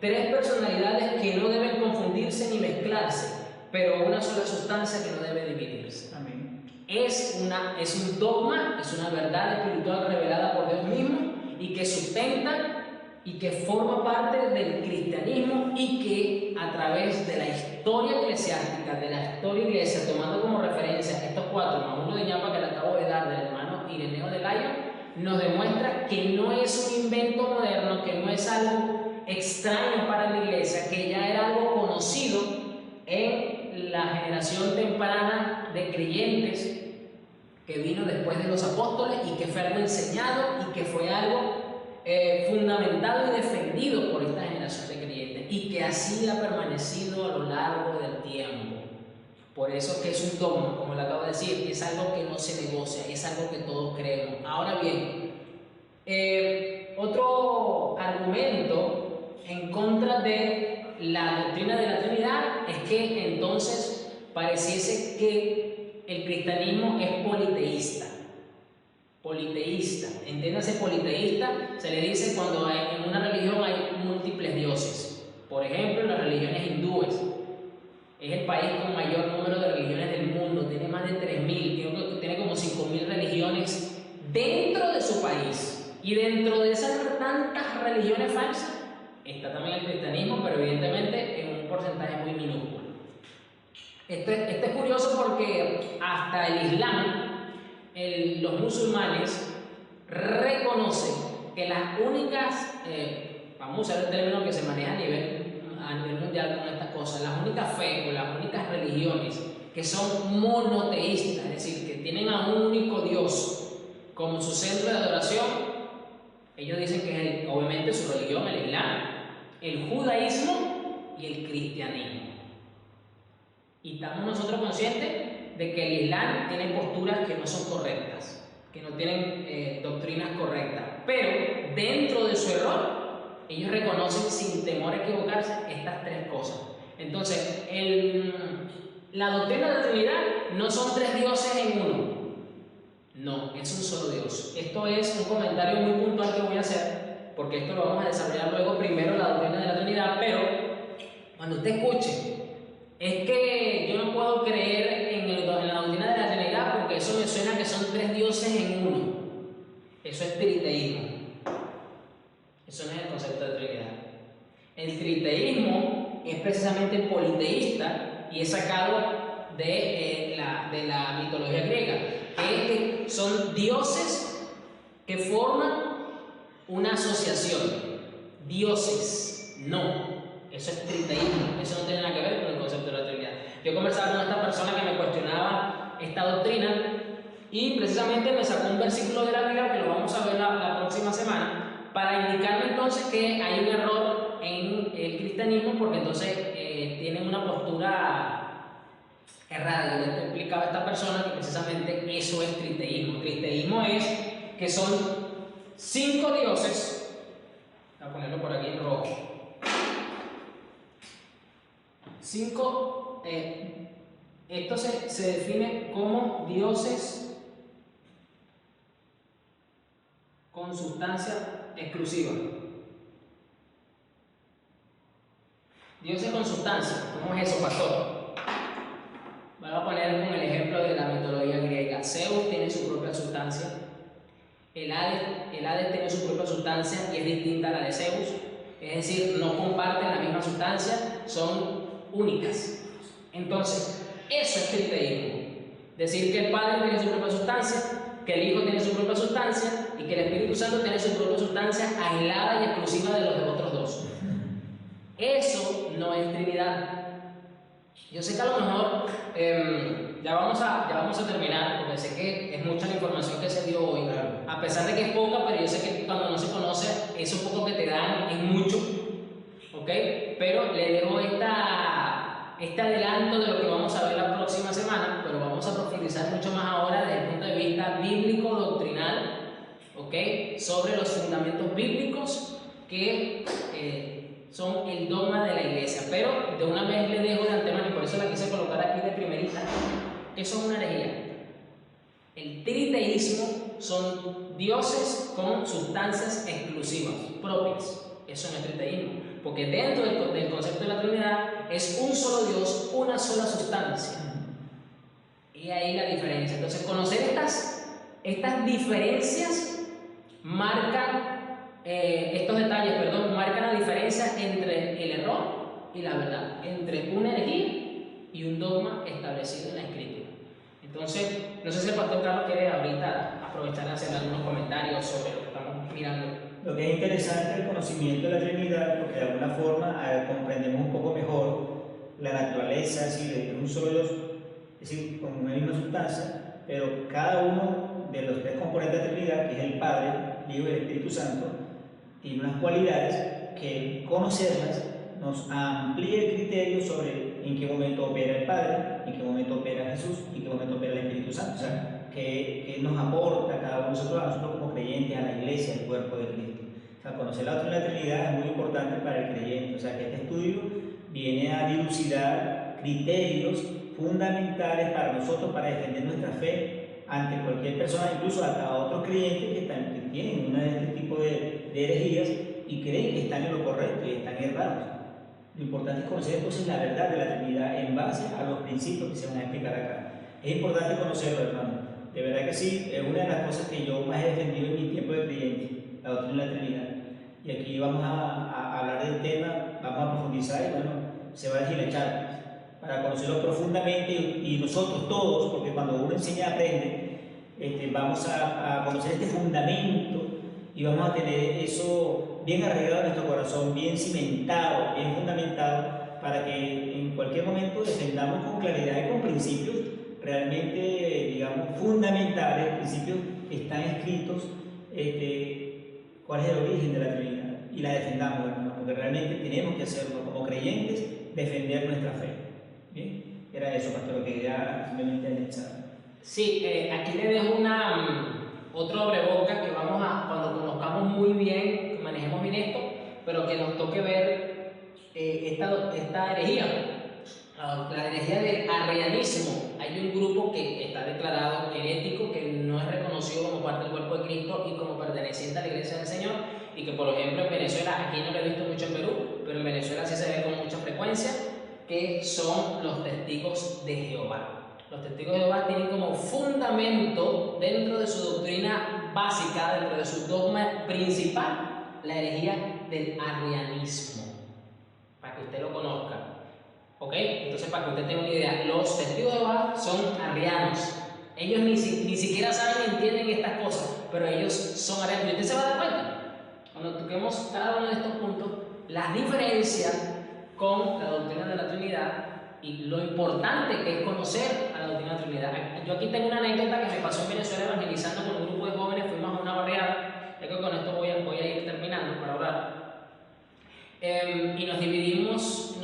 Tres personalidades que no deben confundirse ni mezclarse, pero una sola sustancia que no debe dividirse. Amén. Es un dogma, es una verdad espiritual revelada por Dios mismo y que sustenta y que forma parte del cristianismo y que a través de la historia eclesiástica, de la historia iglesia, tomando como referencia estos cuatro, más uno de ñapa que le acabo de dar del hermano Ireneo de Lyon, nos demuestra que no es un invento moderno, que no es algo extraño para la iglesia, que ya era algo conocido en la generación temprana de creyentes que vino después de los apóstoles y que fue algo enseñado y que fue algo fundamentado y defendido por esta generación de creyentes y que así ha permanecido a lo largo del tiempo. Por eso es que es un dogma, como le acabo de decir, es algo que no se negocia, es algo que todos creemos. Ahora bien, otro argumento en contra de la doctrina de la Trinidad es que entonces pareciese que el cristianismo es politeísta. Politeísta, entiéndase politeísta, se le dice cuando en una religión hay múltiples dioses. Por ejemplo, las religiones hindúes. Es el país con mayor número de religiones del mundo, tiene más de 3.000, tiene como 5.000 religiones dentro de su país. Y dentro de esas tantas religiones falsas está también el cristianismo, pero evidentemente en un porcentaje muy minúsculo. Esto es curioso porque hasta el Islam, los musulmanes reconocen que las únicas, vamos a usar el término que se maneja a nivel mundial con estas cosas, las únicas fe o las únicas religiones que son monoteístas, es decir, que tienen a un único Dios como su centro de adoración, ellos dicen que es obviamente su religión, el Islam, el judaísmo y el cristianismo. Y estamos nosotros conscientes de que el Islam tiene posturas que no son correctas, que no tienen doctrinas correctas, pero dentro de su error, ellos reconocen sin temor a equivocarse estas tres cosas. Entonces, la doctrina de la Trinidad no son tres dioses en uno, no, es un solo Dios. Esto es un comentario muy puntual que voy a hacer, porque esto lo vamos a desarrollar luego, primero la doctrina de la Trinidad, pero cuando usted escuche, es que yo no puedo creer en la doctrina de la Trinidad porque eso me suena que son tres dioses en uno. Eso es triteísmo. Eso no es el concepto de Trinidad. El triteísmo es precisamente politeísta y es sacado de la mitología griega, que son dioses que forman una asociación. Dioses, no. Eso es triteísmo, eso no tiene nada que ver con el concepto de la Trinidad. Yo conversaba con esta persona que me cuestionaba esta doctrina y precisamente me sacó un versículo de la Biblia que lo vamos a ver la próxima semana para indicarme entonces que hay un error en el cristianismo porque entonces tienen una postura errada. Yo le explicaba a esta persona que precisamente eso es triteísmo. Triteísmo es que son 5 dioses, voy a ponerlo por aquí en rojo. 5, esto se define como dioses con sustancia exclusiva. Dioses con sustancia, ¿cómo es eso, pastor? Vamos a poner con el ejemplo de la mitología griega. Zeus tiene su propia sustancia, el Hades tiene su propia sustancia y es distinta a la de Zeus, es decir, no comparten la misma sustancia, son únicas. Entonces, eso es triteísmo. Decir que el Padre tiene su propia sustancia, que el Hijo tiene su propia sustancia y que el Espíritu Santo tiene su propia sustancia aislada y exclusiva de los otros dos. Eso no es Trinidad. Yo sé que a lo mejor ya vamos a terminar, porque sé que es mucha la información que se dio hoy, a pesar de que es poca, pero yo sé que cuando no se conoce, eso poco que te dan es mucho, ¿ok? Pero le dejo este adelanto de lo que vamos a ver la próxima semana, pero vamos a profundizar mucho más ahora desde el punto de vista bíblico, doctrinal, ¿ok? Sobre los fundamentos bíblicos que son el dogma de la iglesia. Pero de una vez le dejo de antemano, y por eso la quise colocar aquí de primerita, que son una herejía. El triteísmo son dioses con sustancias exclusivas, propias. Eso no es triteísmo, porque dentro del concepto de la Trinidad es un solo Dios, una sola sustancia. Y ahí la diferencia. Entonces, conocer estas diferencias estos detalles, marcan la diferencia entre el error y la verdad, entre una herejía y un dogma establecido en la Escritura. Entonces, no sé si el pastor Carlos quiere ahorita aprovechar a hacer algunos comentarios sobre lo que estamos mirando. Lo que es interesante es el conocimiento de la Trinidad, porque de alguna forma comprendemos un poco mejor la naturaleza, es decir, de un solo Dios, es decir, con una misma sustancia, pero cada uno de los tres componentes de la Trinidad, que es el Padre, el Hijo y el Espíritu Santo, tiene unas cualidades que conocerlas nos amplía el criterio sobre en qué momento opera el Padre, en qué momento opera Jesús y en qué momento opera el Espíritu Santo. O sea, que nos aporta cada uno de nosotros, a nosotros como creyentes, a la iglesia, al cuerpo de Cristo. O sea, conocer la doctrina de la Trinidad es muy importante para el creyente. O sea, que este estudio viene a dilucidar criterios fundamentales para nosotros, para defender nuestra fe ante cualquier persona, incluso hasta otros creyentes que tienen una de este tipo de herejías y creen que están en lo correcto y están errados. Lo importante es conocer entonces la verdad de la Trinidad en base a los principios que se van a explicar acá. Es importante conocerlo, hermano. De verdad que sí, es una de las cosas que yo más he defendido en mi tiempo de creyente, la doctrina de la Trinidad. Y aquí vamos a hablar del tema, vamos a profundizar y bueno, se va a deshilachar para conocerlo profundamente y nosotros todos, porque cuando uno enseña aprende, vamos a conocer este fundamento y vamos a tener eso bien arraigado en nuestro corazón, bien cimentado, bien fundamentado, para que en cualquier momento defendamos con claridad y con principios realmente, digamos, fundamentales, principios que están escritos, cuál es el origen de la Trinidad, y la defendamos, hermano, porque realmente tenemos que hacerlo como creyentes, defender nuestra fe. ¿Bien? Era eso, pastor, que ya simplemente anexar. Sí, aquí le dejo otro abrebocas que cuando conozcamos muy bien, que manejemos bien esto, pero que nos toque ver esta herejía. La herejía del arrianismo. Hay un grupo que está declarado herético, que no es reconocido como parte del cuerpo de Cristo y como perteneciente a la iglesia del Señor, y que por ejemplo en Venezuela, aquí no lo he visto mucho en Perú, pero en Venezuela sí se ve con mucha frecuencia, que son los testigos de Jehová. Los testigos de Jehová tienen como fundamento dentro de su doctrina básica, dentro de su dogma principal, la herejía del arrianismo, para que usted lo conozca. ¿Ok? Entonces, para que usted tenga una idea, los testigos de Jehová son arrianos. Ellos ni siquiera saben ni entienden estas cosas, pero ellos son arrianos. Y usted se va a dar cuenta, cuando toquemos cada uno de estos puntos, las diferencias con la doctrina de la Trinidad y lo importante que es conocer a la doctrina de la Trinidad. Yo aquí tengo una anécdota que me pasó en Venezuela evangelizando con un grupo de jóvenes. Fuimos a una barriada, ya que con esto voy a ir terminando para orar. Y nos dividimos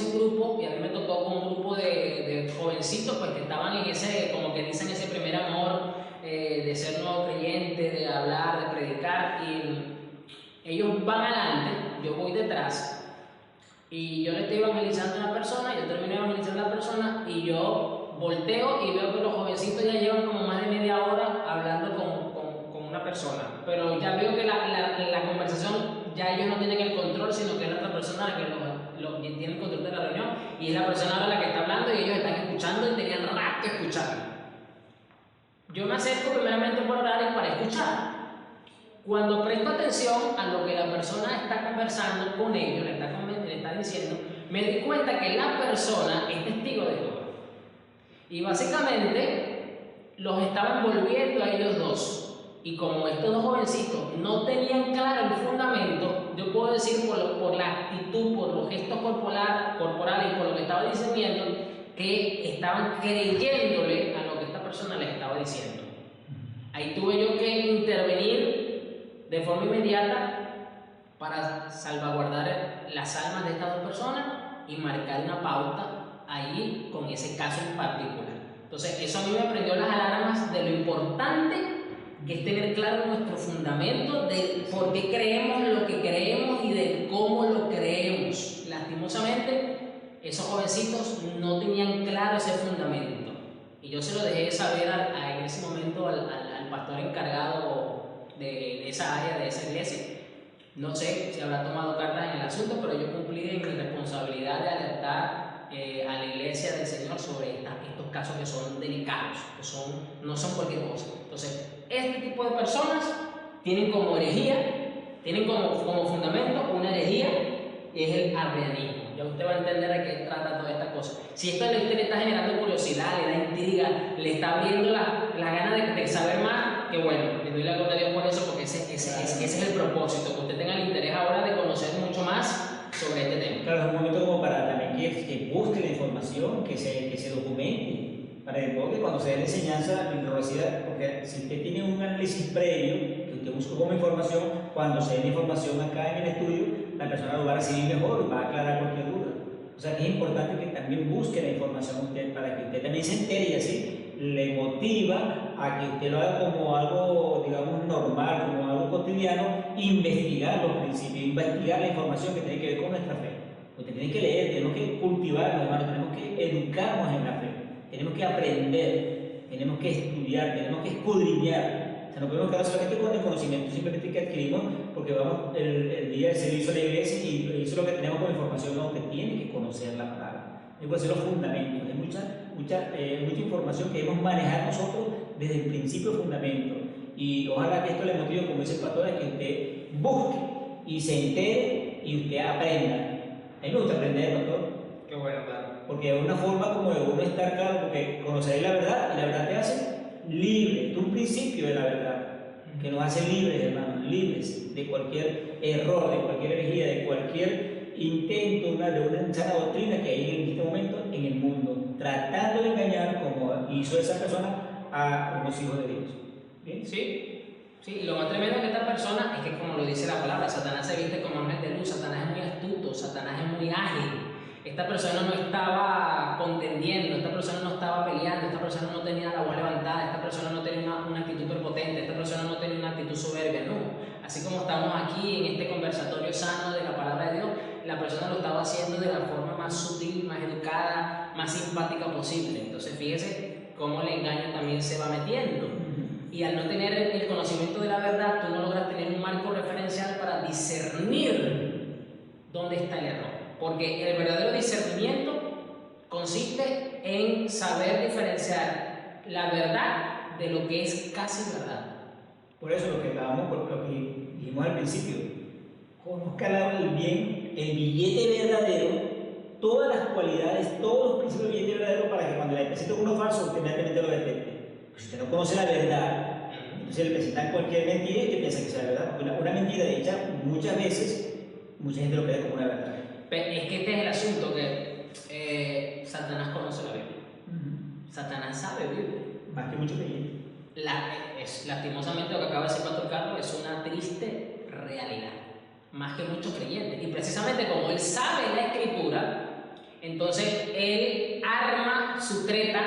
en grupos, y a mí me tocó con un grupo de jovencitos pues, que estaban en ese, como que dicen, ese primer amor de ser nuevo creyente, de hablar, de predicar, y ellos van adelante, yo voy detrás, y yo le estoy evangelizando a una persona, yo termino evangelizando a la persona, y yo volteo y veo que los jovencitos ya llevan como más de media hora hablando con una persona, pero ya veo que la conversación ya ellos no tienen el control, sino que es la otra persona la que tiene el control de la reunión, y es la persona ahora la que está hablando y ellos están escuchando y tenían rato escuchando. Yo me acerco primeramente por orar y para escuchar. Cuando presto atención a lo que la persona está conversando con ellos, le está diciendo, me di cuenta que la persona es testigo de Jehová. Y básicamente los estaban volviendo a ellos dos. Y como estos dos jovencitos no tenían claro el fundamento, yo puedo decir por la actitud, por los gestos corporales y por lo que estaba diciendo, que estaban creyéndole a lo que esta persona les estaba diciendo. Ahí tuve yo que intervenir de forma inmediata para salvaguardar las almas de estas dos personas y marcar una pauta ahí con ese caso en particular. Entonces, eso a mí me prendió las alarmas de lo importante que es tener claro nuestro fundamento de por qué creemos lo que creemos y de cómo lo creemos. Lastimosamente, esos jovencitos no tenían claro ese fundamento. Y yo se lo dejé saber en ese momento al pastor encargado de esa área, de esa iglesia. No sé si habrá tomado cartas en el asunto, pero yo cumplí en mi responsabilidad de alertar a la iglesia del Señor sobre estos casos que son delicados, que no son cualquier cosa. Entonces, este tipo de personas tienen como herejía, tienen como fundamento una herejía, y es el arrianismo. Ya usted va a entender de qué trata toda esta cosa. Si esto a usted le está generando curiosidad, le da intriga, le está abriendo la gana de saber más, que bueno, le doy la gloria a Dios por eso, porque ese es el propósito, que usted tenga el interés ahora de conocer mucho más sobre este tema. Claro, es un momento como para también que busque la información, que se documente, para que cuando se dé la enseñanza, la universidad, porque si usted tiene un análisis previo, que usted busca como información, cuando se dé la información acá en el estudio, la persona lo va a recibir mejor y va a aclarar cualquier duda. O sea que es importante que también busque la información usted, para que usted también se entere y así le motiva a que usted lo haga como algo, digamos, normal, como algo cotidiano, investigar los principios, investigar la información que tiene que ver con nuestra fe. Usted tiene que leer, tenemos que cultivarnos, hermanos, tenemos que educarnos en la fe, tenemos que aprender, tenemos que estudiar, tenemos que escudriñar. O sea, no podemos quedar solamente con el conocimiento simplemente que adquirimos porque vamos el día del servicio a la iglesia y eso es lo que tenemos como información. No, que tiene que conocer la palabra, hay que conocer los fundamentos. Hay mucha información que debemos manejar nosotros desde el principio fundamento, y ojalá que esto le motive, como dice el pastor, a que usted busque y se entere y usted aprenda. A mí me gusta aprender, pastor. Qué bueno, claro. Porque es una forma como de uno estar claro, porque conocer la verdad, y la verdad te hace libre. Es un principio de la verdad que nos hace libres, hermanos, libres de cualquier error, de cualquier herejía, de cualquier intento de una sana doctrina que hay en este momento en el mundo, tratando de engañar, como hizo esa persona, a unos hijos de Dios. ¿Bien? Sí, lo más tremendo de esta persona es que, como lo dice la palabra, Satanás se viste como ángel de luz. Satanás es muy astuto, Satanás es muy ágil. Esta persona no estaba contendiendo, esta persona no estaba peleando, esta persona no tenía la voz levantada, esta persona no tenía una actitud prepotente, esta persona no tenía una actitud soberbia, no. Así como estamos aquí en este conversatorio sano de la palabra de Dios, la persona lo estaba haciendo de la forma más sutil, más educada, más simpática posible. Entonces fíjese cómo el engaño también se va metiendo. Y al no tener el conocimiento de la verdad, tú no logras tener un marco referencial para discernir dónde está el error. Porque el verdadero discernimiento consiste en saber diferenciar la verdad de lo que es casi verdad. Por eso lo que dijimos al principio, conozca el bien, el billete verdadero, todas las cualidades, todos los principios del billete verdadero, para que cuando le presente uno falso, usted inmediatamente lo detecte. Pues si usted no conoce la verdad, entonces le presentan cualquier mentira y usted piensa que sea verdad. Porque una mentira dicha muchas veces, mucha gente lo cree como una verdad. Es que este es el asunto, que Satanás conoce la Biblia. Satanás sabe Biblia. Más que muchos creyentes. Lastimosamente lo que acaba de decir Pastor Carlos es una triste realidad. Más que muchos creyentes. Y precisamente como él sabe la Escritura, entonces él arma su treta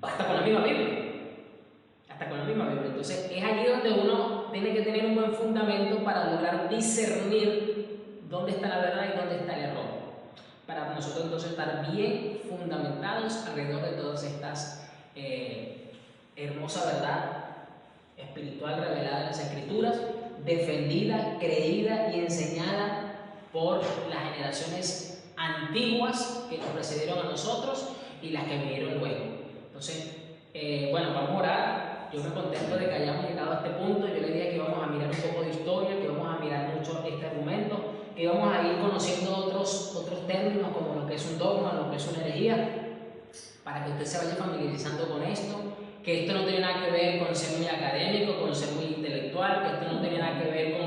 hasta con la misma Biblia. Hasta con la misma Biblia. Entonces es allí donde uno tiene que tener un buen fundamento para lograr discernir dónde está la verdad y dónde está el error, para nosotros entonces estar bien fundamentados alrededor de todas estas hermosa verdad espiritual revelada en las Escrituras, defendida, creída y enseñada por las generaciones antiguas que nos precedieron a nosotros y las que vinieron luego. Entonces, bueno, vamos a orar. Yo me contento de que hayamos llegado a este punto. Yo le dije que vamos a mirar un poco de historia, que vamos a mirar mucho este argumento, que vamos a ir conociendo otros términos como lo que es un dogma, lo que es una herejía, para que usted se vaya familiarizando con esto, que esto no tiene nada que ver con ser muy académico, con ser muy intelectual, que esto no tiene nada que ver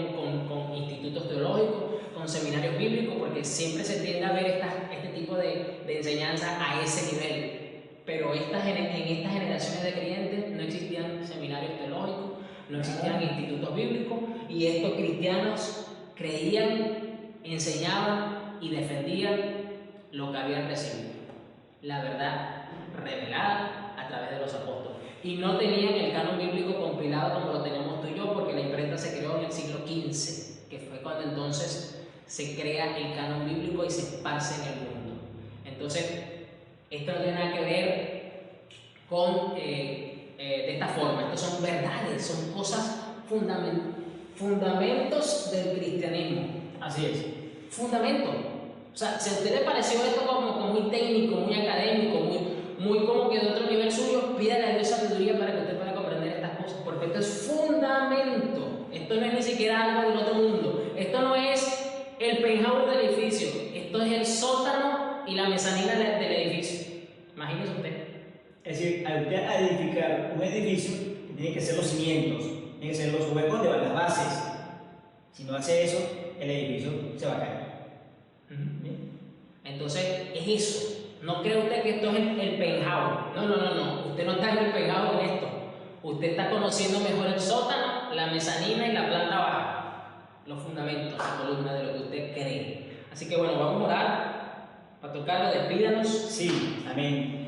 con institutos teológicos, con seminarios bíblicos, porque siempre se tiende a ver este tipo de enseñanza a ese nivel. Pero en estas generaciones de creyentes no existían seminarios teológicos, no existían institutos bíblicos, y estos cristianos creían, enseñaban y defendían lo que habían recibido, la verdad revelada a través de los apóstoles. y no tenían el canon bíblico compilado como lo tenemos tú y yo, porque la imprenta se creó en el siglo XV, que fue cuando entonces se crea el canon bíblico y se esparce en el mundo. Entonces, esto no tiene nada que ver con de esta forma. Estos son verdades, son cosas fundamentos del cristianismo. Así es. Fundamento. O sea, si a usted le pareció esto como muy técnico, muy académico, muy como que de otro nivel suyo, pídale a Dios sabiduría para que usted pueda comprender estas cosas, porque esto es fundamento. Esto no es ni siquiera algo del otro mundo. Esto no es el penthouse del edificio. Esto es el sótano y la mezanina del edificio. Imagínese usted. Es decir, al usted edificar un edificio, tiene que ser los cimientos, tiene que ser los huecos de las bases. Si no hace eso, el edificio se va a caer. Entonces, es eso. No cree usted que esto es el penthouse. No. Usted no está en el penthouse en esto. Usted está conociendo mejor el sótano, la mezanina y la planta baja. Los fundamentos, la columna de lo que usted cree. Así que bueno, vamos a orar. Pastor Carlos, despídanos. Sí, amén.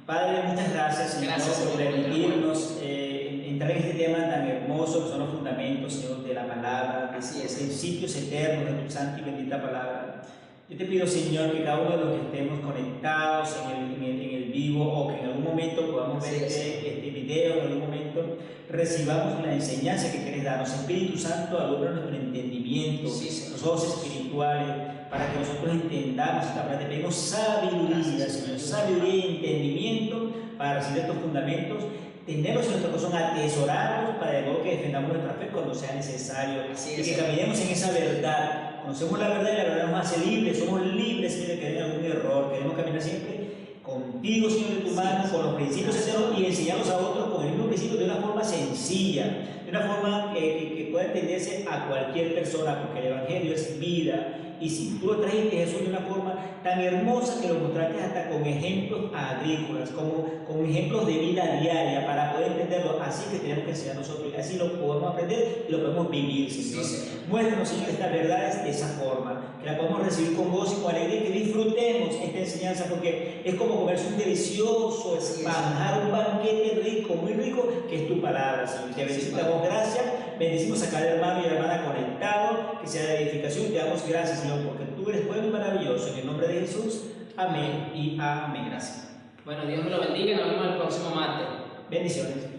Padre, muchas gracias, Señor, por permitirnos entrar en este tema tan hermoso que son los fundamentos, Señor, de la palabra, de principios eternos de tu santa y bendita palabra. Yo te pido, Señor, que cada uno de los que estemos conectados en el vivo o que en algún momento podamos ver este video, en algún momento recibamos la enseñanza que quieres darnos. Espíritu Santo, alumbra nuestro entendimiento, los ojos espirituales, para que nosotros entendamos esta palabra. Te pedimos sabiduría, Señor, sabiduría y entendimiento para recibir estos fundamentos, tenerlos en nuestro corazón, atesorarlos para de modo que defendamos nuestra fe cuando sea necesario y que caminemos en esa verdad. Conocemos la verdad y la verdad nos hace libres, somos libres, Señor, de que haya algún error. Queremos caminar siempre contigo, Señor, de tu mano, con los principios eternos y enseñarlos a otros con el mismo principio de una forma sencilla, de una forma que pueda entenderse a cualquier persona, porque el Evangelio es vida. Y si tú lo trajiste, Jesús, de una forma tan hermosa que lo mostraste hasta con ejemplos agrícolas, con ejemplos de vida diaria, para poder entenderlo. Así que tenemos que enseñar nosotros, y así lo podemos aprender y lo podemos vivir, Señor. Muéstranos, Señor, estas verdades de esa forma, que la podamos recibir con gozo y con alegría, que disfrutemos esta enseñanza, porque es como comerse un delicioso manjar, un banquete rico, muy rico, que es tu palabra, Señor. Te bendecimos, te damos gracias, bendecimos a cada hermano y hermana conectado, que sea de edificación, te damos gracias, Señor, porque tú eres bueno y maravilloso. En el nombre de Jesús, amén y amén. Gracias. Bueno, Dios me lo bendiga y nos vemos el próximo martes. Bendiciones.